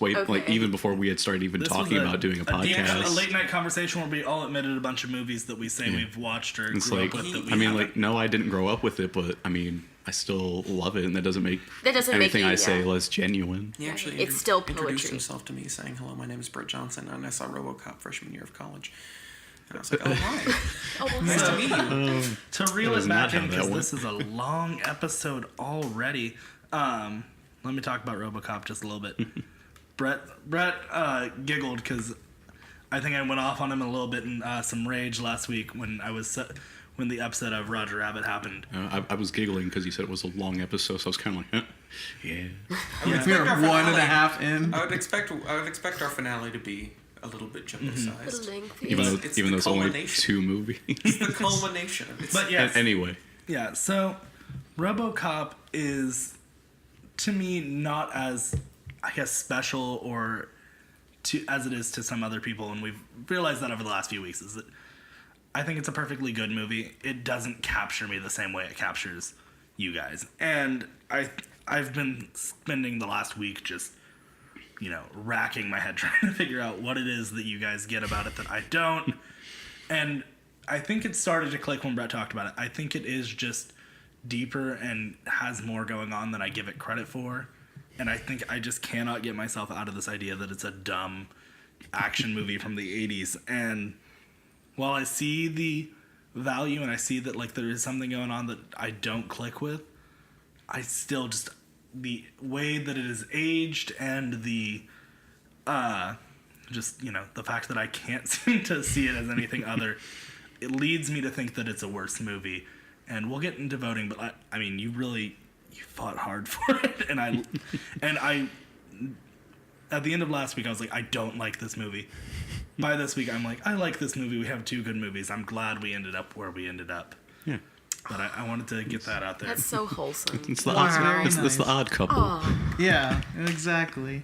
even before we had started even This talking was about doing a podcast. A late night conversation where we all admitted a bunch of movies that we say we've watched or It's grew like, up with. That we haven't. no, I didn't grow up with it, but I still love it, and that doesn't make make anything you- I say yeah. less genuine. He actually It's still introduced poetry. himself to me saying, "Hello, my name is Brett Johnson, and I saw RoboCop freshman year of college." And I was like, "Oh, hi. Nice to meet you." To reel That is it not back how in, that because went. this is a long episode already. Let me talk about RoboCop just a little bit. Brett giggled because I think I went off on him a little bit in some rage last week when when the upset of Roger Rabbit happened. I was giggling because you said it was a long episode, so I was kind of like, yeah. we are 1.5 in. I would expect our finale to be a little bit jumbo-sized. Lengthy. Even though It's even the though it's only culmination. 2 movies. It's the culmination. But yes, Anyway, yeah. So RoboCop is, to me, not as, I guess, special or as it is to some other people, and we've realized that over the last few weeks. Is that I think it's a perfectly good movie. It doesn't capture me the same way it captures you guys. And I've been spending the last week just racking my head trying to figure out what it is that you guys get about it that I don't. And I think it started to click when Brett talked about it. I think it is just deeper and has more going on than I give it credit for. And I think I just cannot get myself out of this idea that it's a dumb action movie from the 80s. And while I see the value and I see that like there is something going on that I don't click with, I still just, the way that it is aged and the the fact that I can't seem to see it as anything other, it leads me to think that it's a worse movie. And we'll get into voting, but I mean, you fought hard for it, and I at the end of last week I was like, I don't like this movie. By this week I'm like, I like this movie. We have 2 good movies. I'm glad we ended up where we ended up. Yeah. But I wanted to get that out there. That's so wholesome. It's the, Wow. it's the odd couple. Oh, Yeah, exactly.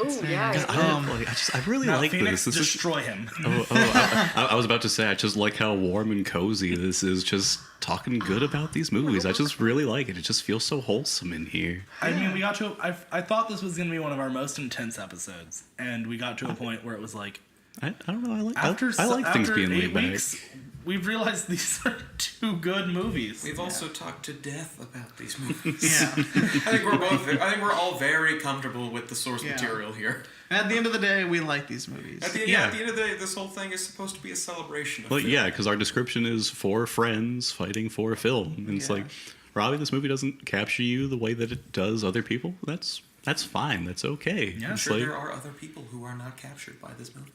ooh, yeah. I really Now, like Phoenix, this. This is, destroy him. I was about to say, I just like how warm and cozy this is, just talking good about these movies. I just really like it. It just feels so wholesome in here. I mean, we got to. I thought this was going to be one of our most intense episodes, and we got to a point where it was like, I don't know. after I like things after being 8 laid back. weeks, we've realized these are 2 good movies. We've also talked to death about these movies. Yeah. I think we're all very comfortable with the source Yeah. material here. And at the end of the day, we like these movies. At the end of the day, this whole thing is supposed to be a celebration of But film. yeah, because our description is 4 friends fighting for a film. And it's Yeah. like, Robbie, this movie doesn't capture you the way that it does other people. That's fine. That's okay. Yeah, I'm It's sure like, there are other people who are not captured by this movie.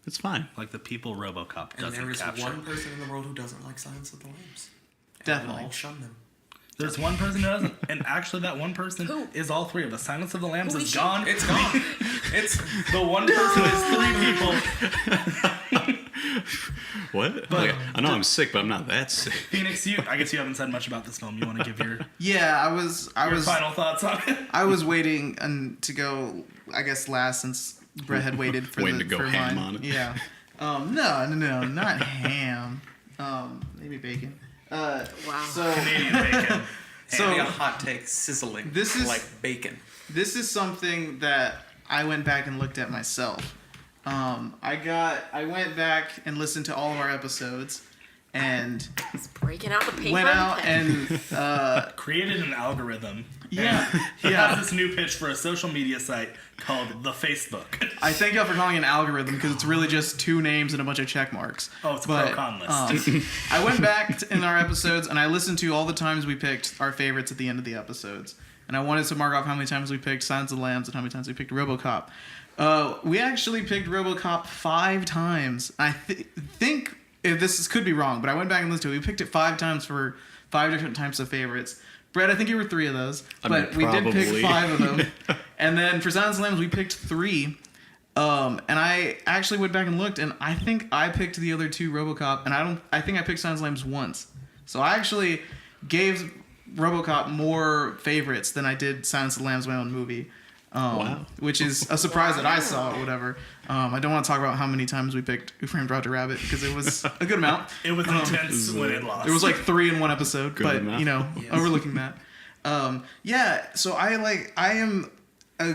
it's fine. Like the people RoboCop And there doesn't is capture. one person in the world who doesn't like Silence of the Lambs. And Definitely. we'll all shun them. There's one person who doesn't, and actually that one person Who? is all 3 of us. Silence of the Lambs Who is is she? gone. It's gone. It's The one person is 3 people. What? Like, I know I'm sick, but I'm not that sick. Phoenix, I guess you haven't said much about this film. You want to give your Yeah, I was final thoughts on it? I was waiting to go, I guess, last since Brett had waited for Waiting to go for ham mine. on it. Yeah. No, not ham. Maybe bacon. Wow. So Canadian bacon. So- Andy, a hot take, sizzling This is- like bacon. this is something that I went back and looked at myself. I went back and listened to all of our episodes and It's breaking out the paper. went out pen. and Created an algorithm. yeah, And he yeah. has this new pitch for a social media site called the Facebook. I thank y'all for calling it an algorithm because it's really just 2 names and a bunch of check marks. Oh, it's a But, pro-con list. I went back in our episodes and I listened to all the times we picked our favorites at the end of the episodes. And I wanted to mark off how many times we picked Silence of the Lambs and how many times we picked RoboCop. We actually picked RoboCop 5 times. I think if could be wrong, but I went back and listened to it. We picked it 5 times for 5 different types of favorites. Brett, I think you were 3 of those, but we did pick probably. 5 of them. And then for Silence of the Lambs, we picked 3. And I actually went back and looked, and I think I picked the other 2 RoboCop, and I think I picked Silence of the Lambs once. So I actually gave RoboCop more favorites than I did Silence of the Lambs, my own movie. Wow. Which is a surprise that I saw or whatever. I don't want to talk about how many times we picked Who Framed Roger Rabbit because it was a good amount. It was intense when it lost. It was like 3 in one episode, Good but amount. overlooking that. So I am a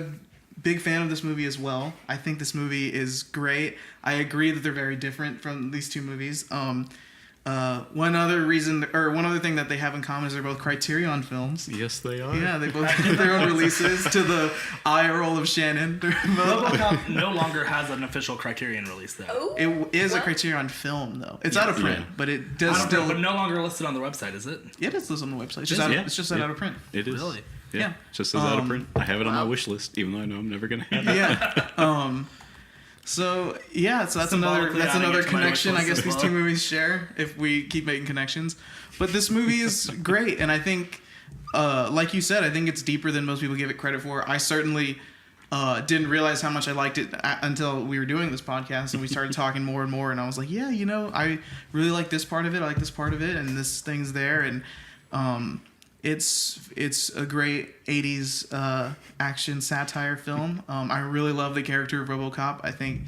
big fan of this movie as well. I think this movie is great. I agree that they're very different from these 2 movies. One other thing that they have in common is they're both Criterion films. Yes, they are. Yeah, they both get their own releases to the eye roll of Shannon. They're both- RoboCop no longer has an official Criterion release though. Oh, It is a What? Criterion film though. It's out of print, Yeah. but it I does don't still. know, but no longer listed on the website, is it? It is listed on the website. It's just Is out, it? it's just Yeah. out of print. It is. Really? Yeah. Yeah. Just says out of print. I have it on my Wow. wish list, even though I know I'm never going to have it. Yeah. So that's another Symbolically adding another it to my connection wish I guess list these as 2 well. movies share if we keep making connections. But this movie is great, and I think, like you said, I think it's deeper than most people give it credit for. I certainly didn't realize how much I liked it until we were doing this podcast and we started talking more and more. And I was like, yeah, I really like this part of it. I like this part of it, and this thing's there. And it's a great 80s action satire film. I really love the character of RoboCop. I think,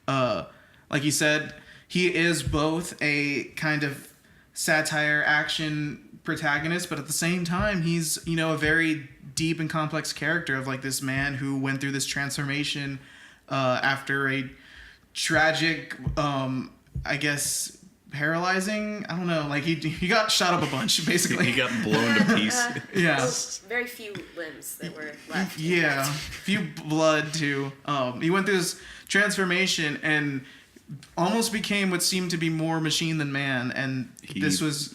like you said, he is both a kind of satire action protagonist, but at the same time he's, you know, a very deep and complex character of like this man who went through this transformation after a tragic, I guess, paralyzing. I don't know. Like he got shot up a bunch, basically. He got blown to pieces. Yeah. Very few limbs that were left. Yeah. Few blood too. He went through this transformation and almost became what seemed to be more machine than man. And He was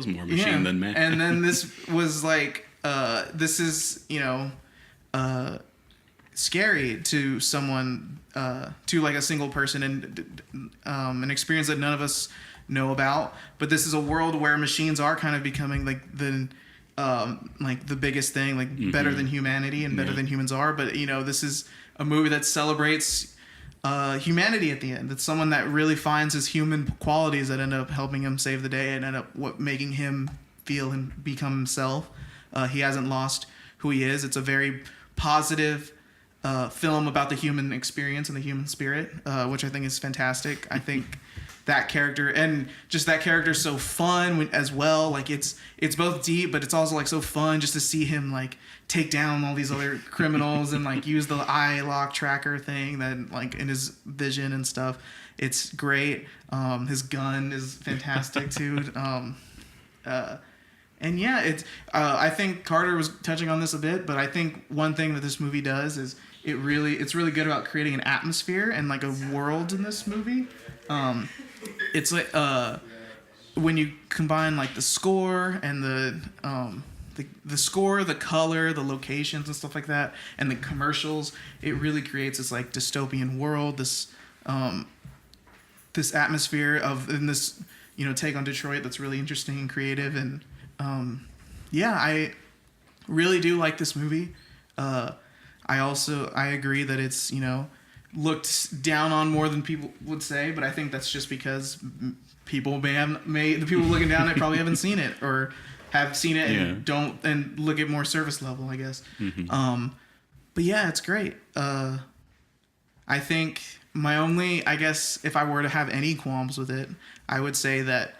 more machine yeah. than man. And then this was like, this is, you know, scary to someone, to like a single person, and an experience that none of us know about. But this is a world where machines are kind of becoming like the biggest thing, like better than humanity and better than humans are. But you know, this is a movie that celebrates humanity at the end. It's someone that really finds his human qualities that end up helping him save the day and end up making him feel and become himself. He hasn't lost who he is. It's a very positive film about the human experience and the human spirit, which I think is fantastic. I think that character is so fun as well. Like it's both deep, but it's also like so fun just to see him like take down all these other criminals and like use the eye lock tracker thing that like in his vision and stuff. It's great. His gun is fantastic too. And yeah, it's. I think Carter was touching on this a bit, but I think one thing that this movie does is it's really good about creating an atmosphere and like a world in this movie. It's like when you combine like the score and the score, the color, the locations and stuff like that, and the commercials, it really creates this like dystopian world, this atmosphere in this, you know, take on Detroit that's really interesting and creative. And yeah, I really do like this movie. I agree that it's, you know, looked down on more than people would say, but I think that's just because the people looking down it probably haven't seen it, or have seen it and look at more surface level, I guess. But yeah, it's great. I think my only, I guess, if I were to have any qualms with it, I would say that,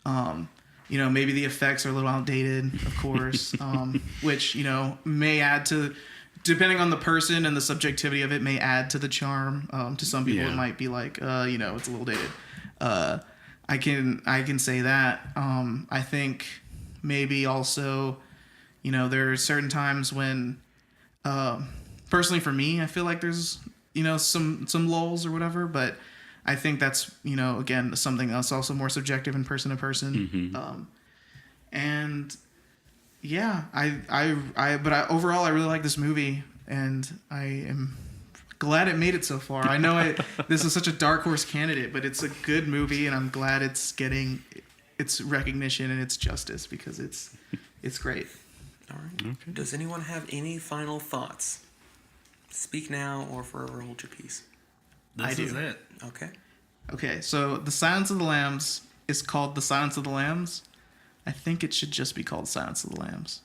you know, maybe the effects are a little outdated, of course, which, you know, may add to, depending on the person and the subjectivity of it, may add to the charm. To some people, it might be like, you know, it's a little dated. I can say that. I think maybe also, you know, there are certain times when, personally for me, I feel like there's, you know, some lulls or whatever, but I think that's, you know, again, something that's also more subjective and person to person. And yeah, but overall, I really like this movie, and I am glad it made it so far. I know this is such a dark horse candidate, but it's a good movie, and I'm glad it's getting its recognition and its justice, because it's great. All right. Okay. Does anyone have any final thoughts? Speak now or forever hold your peace. This is it. Okay. So The Silence of the Lambs is called The Silence of the Lambs. I think it should just be called Silence of the Lambs.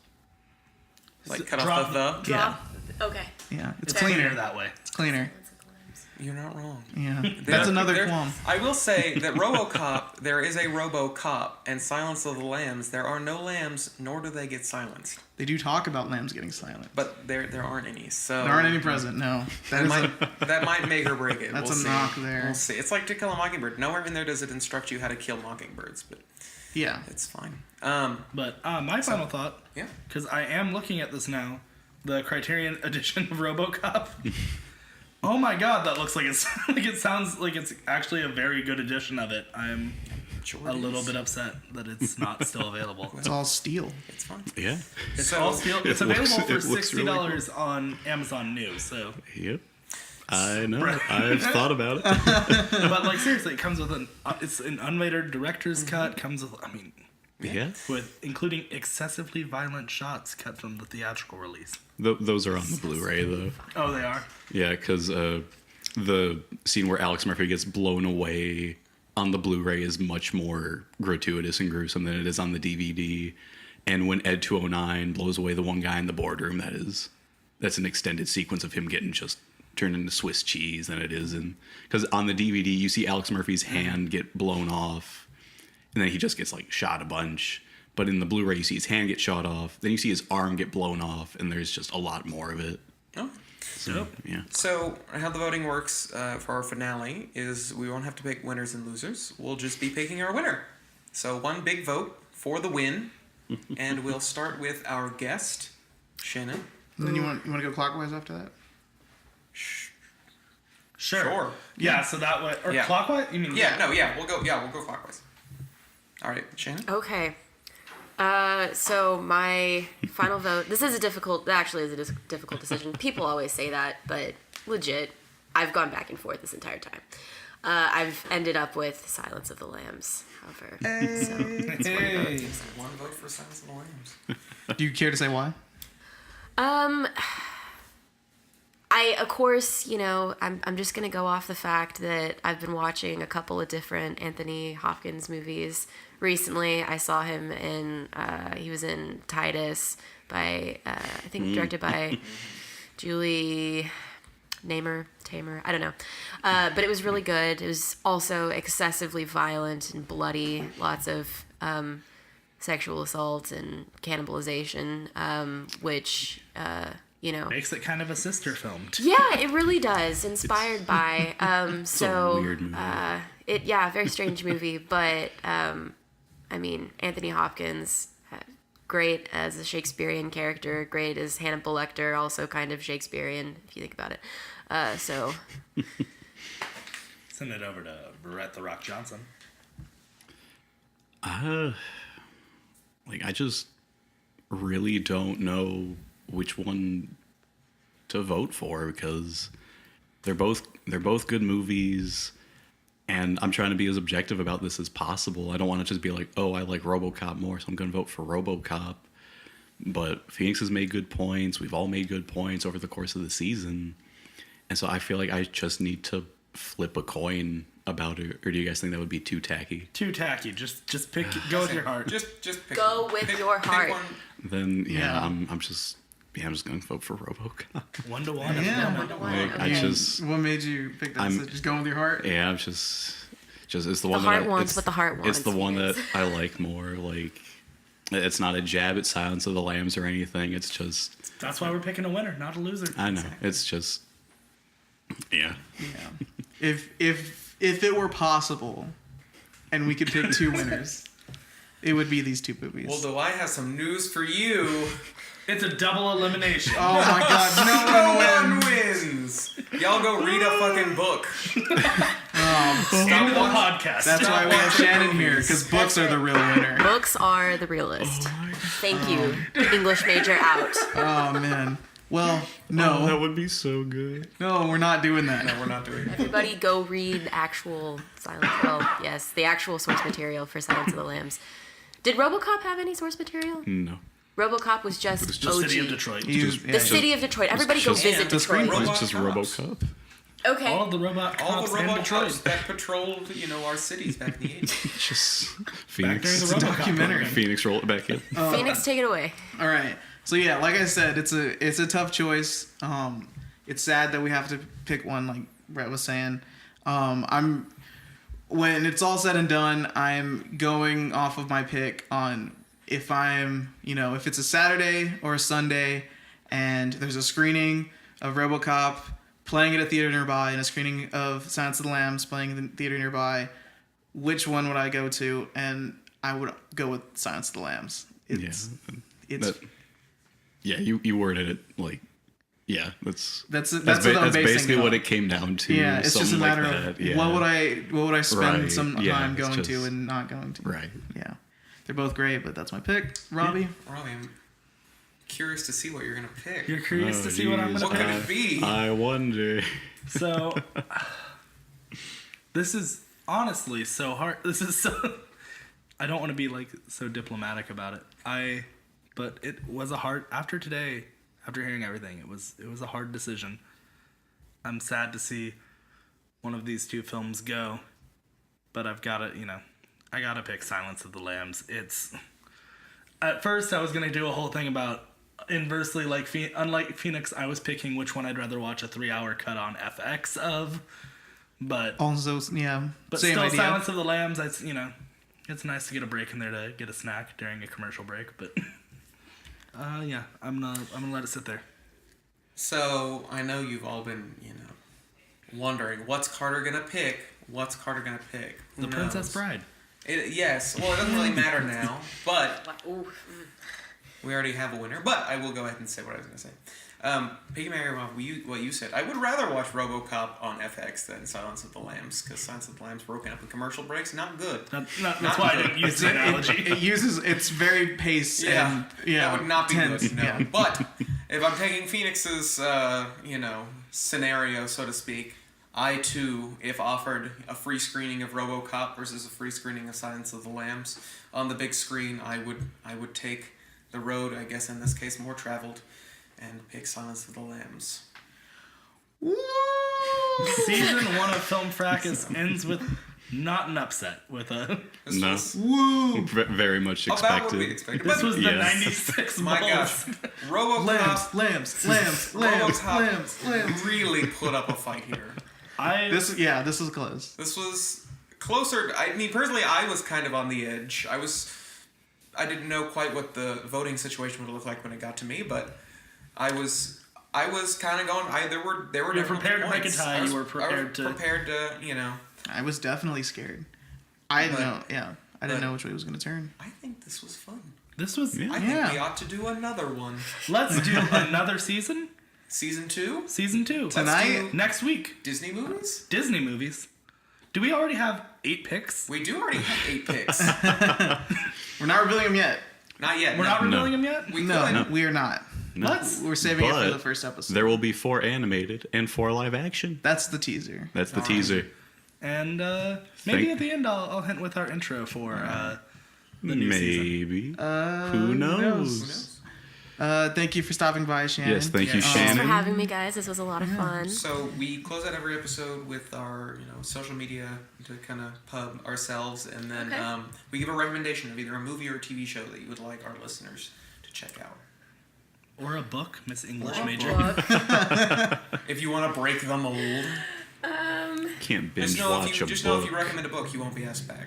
Like cut off the? Yeah. Okay. Yeah. It's Cleaner cleaner. that way. It's cleaner. You're not wrong. Yeah. That's another qualm. I will say that RoboCop, there is a RoboCop, and Silence of the Lambs, there are no lambs, nor do they get silenced. They do talk about lambs getting silent. But there aren't any, so... There aren't any present, no. That might make or break it. That's we'll a see. knock there. We'll see. It's like To Kill a Mockingbird. Nowhere in there does it instruct you how to kill mockingbirds, but yeah, it's fine. But my final thought, yeah, because I am looking at this now, the Criterion edition of RoboCop. Oh my God, that looks like it sounds like it's actually a very good edition of it. I'm a little bit upset that it's not still available. It's all steel. It's fine. Yeah. It's all steel. It's available for $60 really cool. on Amazon New. So. Yep. I know. I've thought about it. But like seriously, it comes with it's an unrated director's cut. Comes with, I mean, yeah, with including excessively violent shots cut from the theatrical release. Those are on the Blu-ray though. Oh, they are. Yeah, because the scene where Alex Murphy gets blown away on the Blu-ray is much more gratuitous and gruesome than it is on the DVD. And when Ed 209 blows away the one guy in the boardroom, that's an extended sequence of him getting just turned into Swiss cheese than it is. And because on the DVD you see Alex Murphy's hand get blown off, and then he just gets like shot a bunch. But in the Blu-ray, you see his hand get shot off, then you see his arm get blown off, and there's just a lot more of it. Oh. So, yeah. So how the voting works for our finale is we won't have to pick winners and losers. We'll just be picking our winner. So one big vote for the win, and we'll start with our guest, Shannon. Then you want to go clockwise after that? Sure. Yeah, so that way, or clockwise? You mean? We'll go clockwise. All right, Shannon. Okay. So my final vote. This is a difficult decision. People always say that, but legit, I've gone back and forth this entire time. I've ended up with Silence of the Lambs. However, so it's One vote for Silence of the Lambs. Do you care to say why? Of course, I'm just gonna go off the fact that I've been watching a couple of different Anthony Hopkins movies recently. I saw him in, he was in Titus by, I think directed by Julie Tamer, I don't know. But it was really good. It was also excessively violent and bloody, lots of sexual assault and cannibalization, which, Makes it kind of a sister film. Yeah, it really does. Inspired by. a weird movie. Very strange movie. But Anthony Hopkins, great as a Shakespearean character, great as Hannibal Lecter, also kind of Shakespearean if you think about it. Send it over to Brett the Rock Johnson. I just really don't know which one to vote for because they're both good movies, and I'm trying to be as objective about this as possible. I don't want to just be like, oh, I like RoboCop more, so I'm going to vote for RoboCop. But Phoenix has made good points. We've all made good points over the course of the season, and so I feel like I just need to flip a coin about it. Or do you guys think that would be too tacky? Too tacky. Just pick. Go with your heart. Just pick. Go with your heart. One. Then I'm just going to vote for RoboCop. 1-1. Yeah. 1-1. What made you pick that? Just going with your heart? Yeah, I'm just it's the one The that heart wants what the heart wants. It's the one you that guys. I like more. Like, it's not a jab at Silence of the Lambs or anything. It's just That's why we're picking a winner, not a loser. I know. It's just Yeah. If it were possible, and we could pick two winners, it would be these two movies. Well, though I have some news for you. It's a double elimination. Oh my God! No one wins. Y'all go read a fucking book. Stop the podcast. That's why we have Shannon here, because books are the real winner. Books are the realist. Thank you. English major out. Oh man. Well, that no, would be so good. no, we're not doing that. No, we're not doing it. Everybody go read actual the actual source material for Silence of the Lambs. Did RoboCop have any source material? No. RoboCop was just OG. City of Detroit. The City of Detroit. Everybody go visit the Detroit. screenplay. It's just RoboCop. Okay. All the robot All cops the in robot Detroit. cops that patrolled, our cities back in the 80s. Just Back Phoenix. during the RoboCop documentary. Phoenix, roll it back in. Phoenix, take it away. All right. So yeah, like I said, it's a tough choice. It's sad that we have to pick one, like Brett was saying. When it's all said and done, I'm going off of my pick on if it's a Saturday or a Sunday, and there's a screening of RoboCop playing at a theater nearby and a screening of Silence of the Lambs playing in the theater nearby, which one would I go to? And I would go with Silence of the Lambs. It's You worded it like, yeah, that's what I'm basing basically it on. what it came down to. Yeah, it's just a matter like of that. Yeah. what would I spend Right. some Yeah, time it's going to just- and not going to. Right. Yeah, they're both great, but that's my pick. Robbie. Robbie, I'm curious to see what you're going to pick. You're curious to see what I'm geez. going What to could pick. it be? I wonder. So, this is honestly so hard. This is so. I don't want to be like so diplomatic about it. But it was a hard after today. After hearing everything, it was a hard decision. I'm sad to see one of these two films go, but I've got to, I got to pick Silence of the Lambs. It's at first I was gonna do a whole thing about inversely, like unlike Phoenix, I was picking which one I'd rather watch a 3-hour cut on FX of, but Also, yeah, but same still idea. Silence of the Lambs. It's nice to get a break in there to get a snack during a commercial break, but yeah, I'm gonna let it sit there. So I know you've all been, wondering what's Carter gonna pick. What's Carter gonna pick? Who The knows? Princess Bride. Yes. Well, it doesn't really matter now, but Ooh. we already have a winner. But I will go ahead and say what I was gonna say. Piggyback off what you said, I would rather watch RoboCop on FX than Silence of the Lambs, because Silence of the Lambs broken up in commercial breaks, not good. That's why I didn't use the analogy. It uses it's very pace and that would not be tense. good. No. Yeah. But if I'm taking Phoenix's, scenario, so to speak, I too, if offered a free screening of RoboCop versus a free screening of Silence of the Lambs on the big screen, I would take the road, I guess in this case, more traveled, and pick Silence of the Lambs. Season 1 of Film Fracas ends with not an upset, with a... This No. was Very much about what we expected. expected. This But was the Yes. 96 my Bulls. gosh, RoboCop Lambs. really put up a fight here. This is close. This was closer. I mean, personally, I was kind of on the edge. I didn't know quite what the voting situation would look like when it got to me, but I was kind of going. There were You were different prepared to make a points. tie. I was You were prepared to... I was definitely scared. I didn't But- know which way it was going to turn. I think this was fun. This was... Yeah. I think Yeah. we ought to do another one. Let's do another season. Season 2? Season 2. Tonight? Next week. Disney movies? Disney movies. Do we already have 8 picks? We do already have 8 picks. We're not revealing them yet. Not yet. We're no. not revealing them yet? We No, could. we are not. No. Let's... We're saving it for But the first episode. There will be 4 animated and 4 live action. That's the teaser. That's the teaser. And maybe Think- at the end I'll hint with our intro for the new season. Maybe. Who Who knows? Thank you for stopping by, Shannon. Yes, thank you, Yes. Thanks for Shannon. having me, guys. This was a lot of fun. So we close out every episode with our, social media to kind of pub ourselves, and then Okay. we give a recommendation of either a movie or a TV show that you would like our listeners to check out. Or a book, Miss English Or a major. Book. If you want to break the mold, Can't binge just know watch if you a book. recommend a book, you won't be asked back.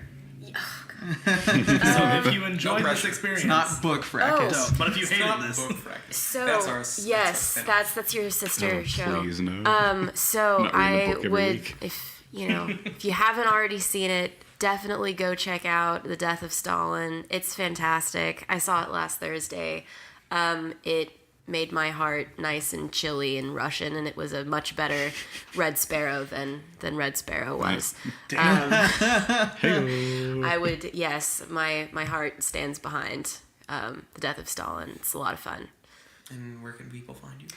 So if you enjoyed this pressure. experience... It's not book fracas. No, but if you It's hated not this... book practice. So that's our yes, spin-off. that's your sister Oh, show. please, no. So Not reading a I book every would, week. if you haven't already seen it, definitely go check out The Death of Stalin. It's fantastic. I saw it last Thursday. It made my heart nice and chilly and Russian, and it was a much better Red Sparrow than Red Sparrow was. I would, yes, my heart stands behind The Death of Stalin. It's a lot of fun. And where can people find you?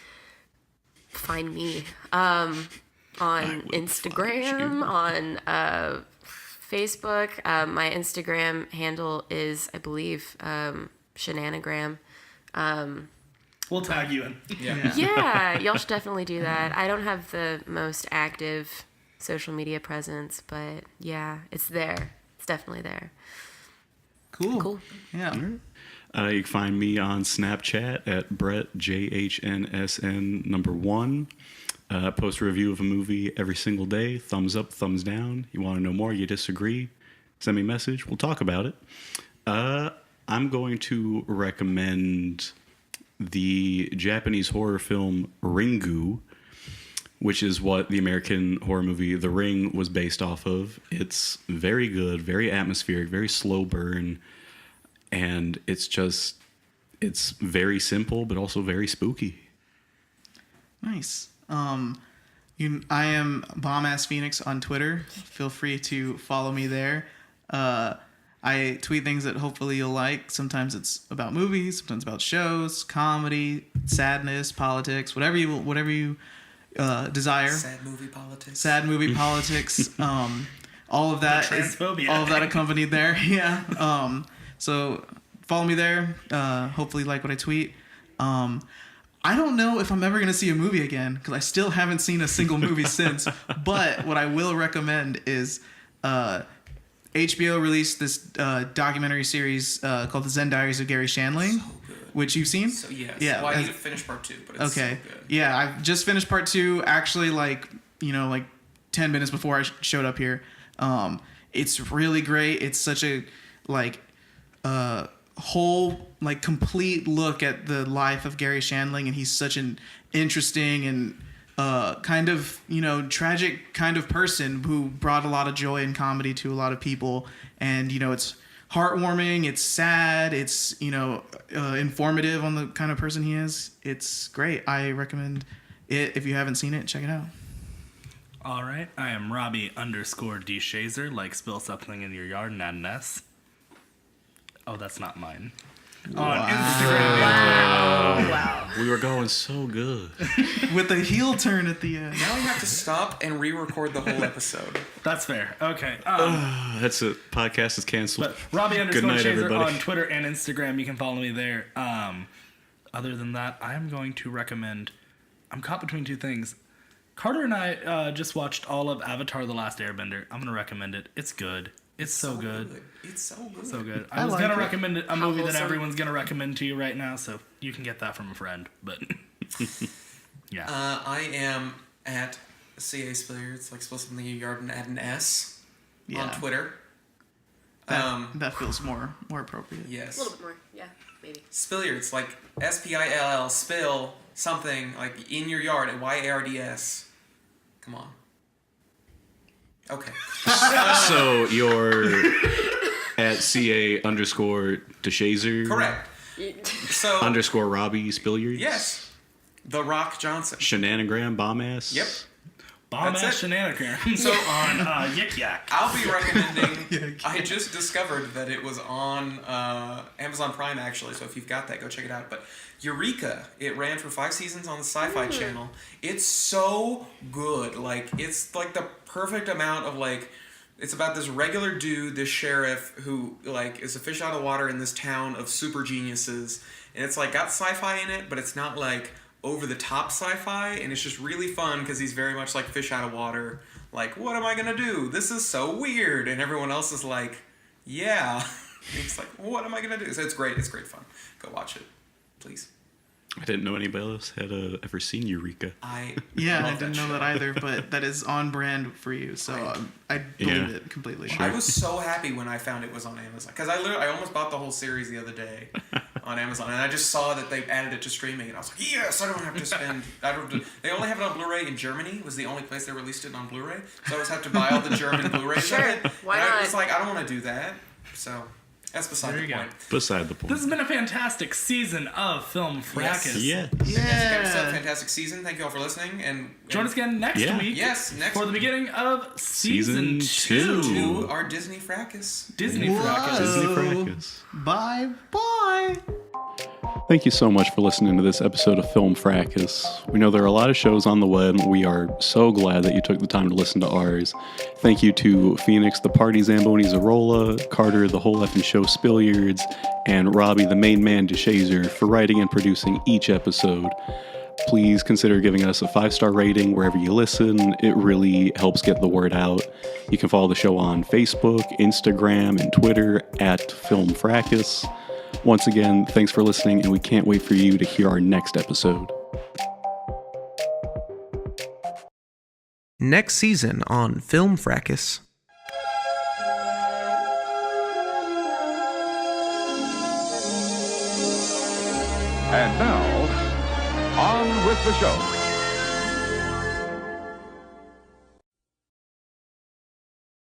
Find me on would Instagram, on Facebook. My Instagram handle is, I believe, Shenanagram. We'll tag you in. Yeah. Yeah, y'all should definitely do that. I don't have the most active social media presence, but yeah, it's there. It's definitely there. Cool. Yeah. You can find me on Snapchat at Brett JHNSN1. Post a review of a movie every single day. Thumbs up, thumbs down. You want to know more? You disagree? Send me a message. We'll talk about it. I'm going to recommend the Japanese horror film Ringu, which is what the American horror movie The Ring was based off of. It's very good, very atmospheric, very slow burn, and it's very simple, but also very spooky. Nice. I am Bombass Phoenix on Twitter. Feel free to follow me there. I tweet things that hopefully you'll like. Sometimes it's about movies, sometimes about shows, comedy, sadness, politics, whatever you desire. Sad movie politics. Sad movie politics. All of that is transphobia. all of that accompanied there. Yeah. So follow me there. Hopefully like what I tweet. I don't know if I'm ever going to see a movie again because I still haven't seen a single movie since. But what I will recommend is HBO released this documentary series called The Zen Diaries of Gary Shandling, which you've seen. So yes. Yeah. Well, I need to finish part 2, but it's Okay. so good. Yeah, I've just finished part 2. Actually, like 10 minutes before I showed up here. It's really great. It's such a like whole like complete look at the life of Gary Shandling, and he's such an interesting and kind of tragic kind of person who brought a lot of joy and comedy to a lot of people. And it's heartwarming, it's sad, it's informative on the kind of person he is. It's great. I recommend it. If you haven't seen it, check it out. All right, I am Robbie_DeShazer, like spill something in your yard and add an S. Oh, that's not mine. On Instagram and Wow. We were going so good. With a heel turn at the end. Now we have to stop and re-record the whole episode. Twitter. That's fair. Okay. That's it. Podcast is canceled. But Robbie Good night, _Shazer everybody. on Twitter and Instagram. You can follow me there. Other than that, I am going to recommend. I'm caught between two things. Carter and I just watched all of Avatar: The Last Airbender. I'm gonna recommend it. It's good. It's so good. It's so good. So good. I I was like gonna it. recommend a movie that wholesome. everyone's gonna recommend to you right now, so you can get that from a friend. But yeah. I am at CA Spilliards, like spill something in your yard and add an S on Twitter. That feels more appropriate. Yes. A little bit more. Yeah, maybe. Spilliards, like SPILL, spill something like in your yard at YARDS. Come on. Okay. So you're at CA_DeShazer. Correct. So _ Robbie Spilliards. yes, The Rock Johnson. Shenanagram bomb ass. Yep. Bomb that's ass it. shenanigans So- on Yik Yak. I'll be recommending. I just discovered that it was on Amazon Prime actually. So if you've got that, go check it out. But Eureka, it ran for 5 seasons on the Sci-Fi Channel. It's so good. Like it's like the perfect amount of like. It's about this regular dude, this sheriff who like is a fish out of water in this town of super geniuses, and it's like got sci-fi in it, but it's not like over the top sci-fi, and it's just really fun because he's very much like fish out of water. Like, what am I gonna do? This is so weird, and everyone else is like, yeah. And it's like, what am I gonna do? So it's great. It's great fun. Go watch it, please. I didn't know anybody else had ever seen Eureka. I Yeah, love I didn't know show. that either, but that is on brand for you, so I believe Yeah. it completely. I was so happy when I found it was on Amazon because I almost bought the whole series the other day on Amazon, and I just saw that they added it to streaming, and I was like, yes, I don't have to spend. They only have it on Blu-ray in Germany. Was the only place they released it on Blu-ray, so I always have to buy all the German Blu-rays Sure, of it. why and I not? was like, I don't want to do that. So that's beside There the you go. point. Beside the point. This has been a fantastic season of Film Fracas. Yeah. Fantastic episode, fantastic season. Thank you all for listening, and Join us again next Yeah. week. Yes, next for the beginning of Season season 2. two. to our Disney Fracas. Disney Whoa. Fracas. Disney Fracas. Bye. Thank you so much for listening to this episode of Film Fracas. We know there are a lot of shows on the web. We are so glad that you took the time to listen to ours. Thank you to Phoenix, the Party Zamboni Zarola, Carter, the whole effing show Spilliards, and Robbie, the main man DeShazer, for writing and producing each episode. Please consider giving us a 5-star rating wherever you listen. It really helps get the word out. You can follow the show on Facebook, Instagram, and Twitter at Film Fracas. Once again, thanks for listening, and we can't wait for you to hear our next episode. Next season on Film Fracas. And now, on with the show.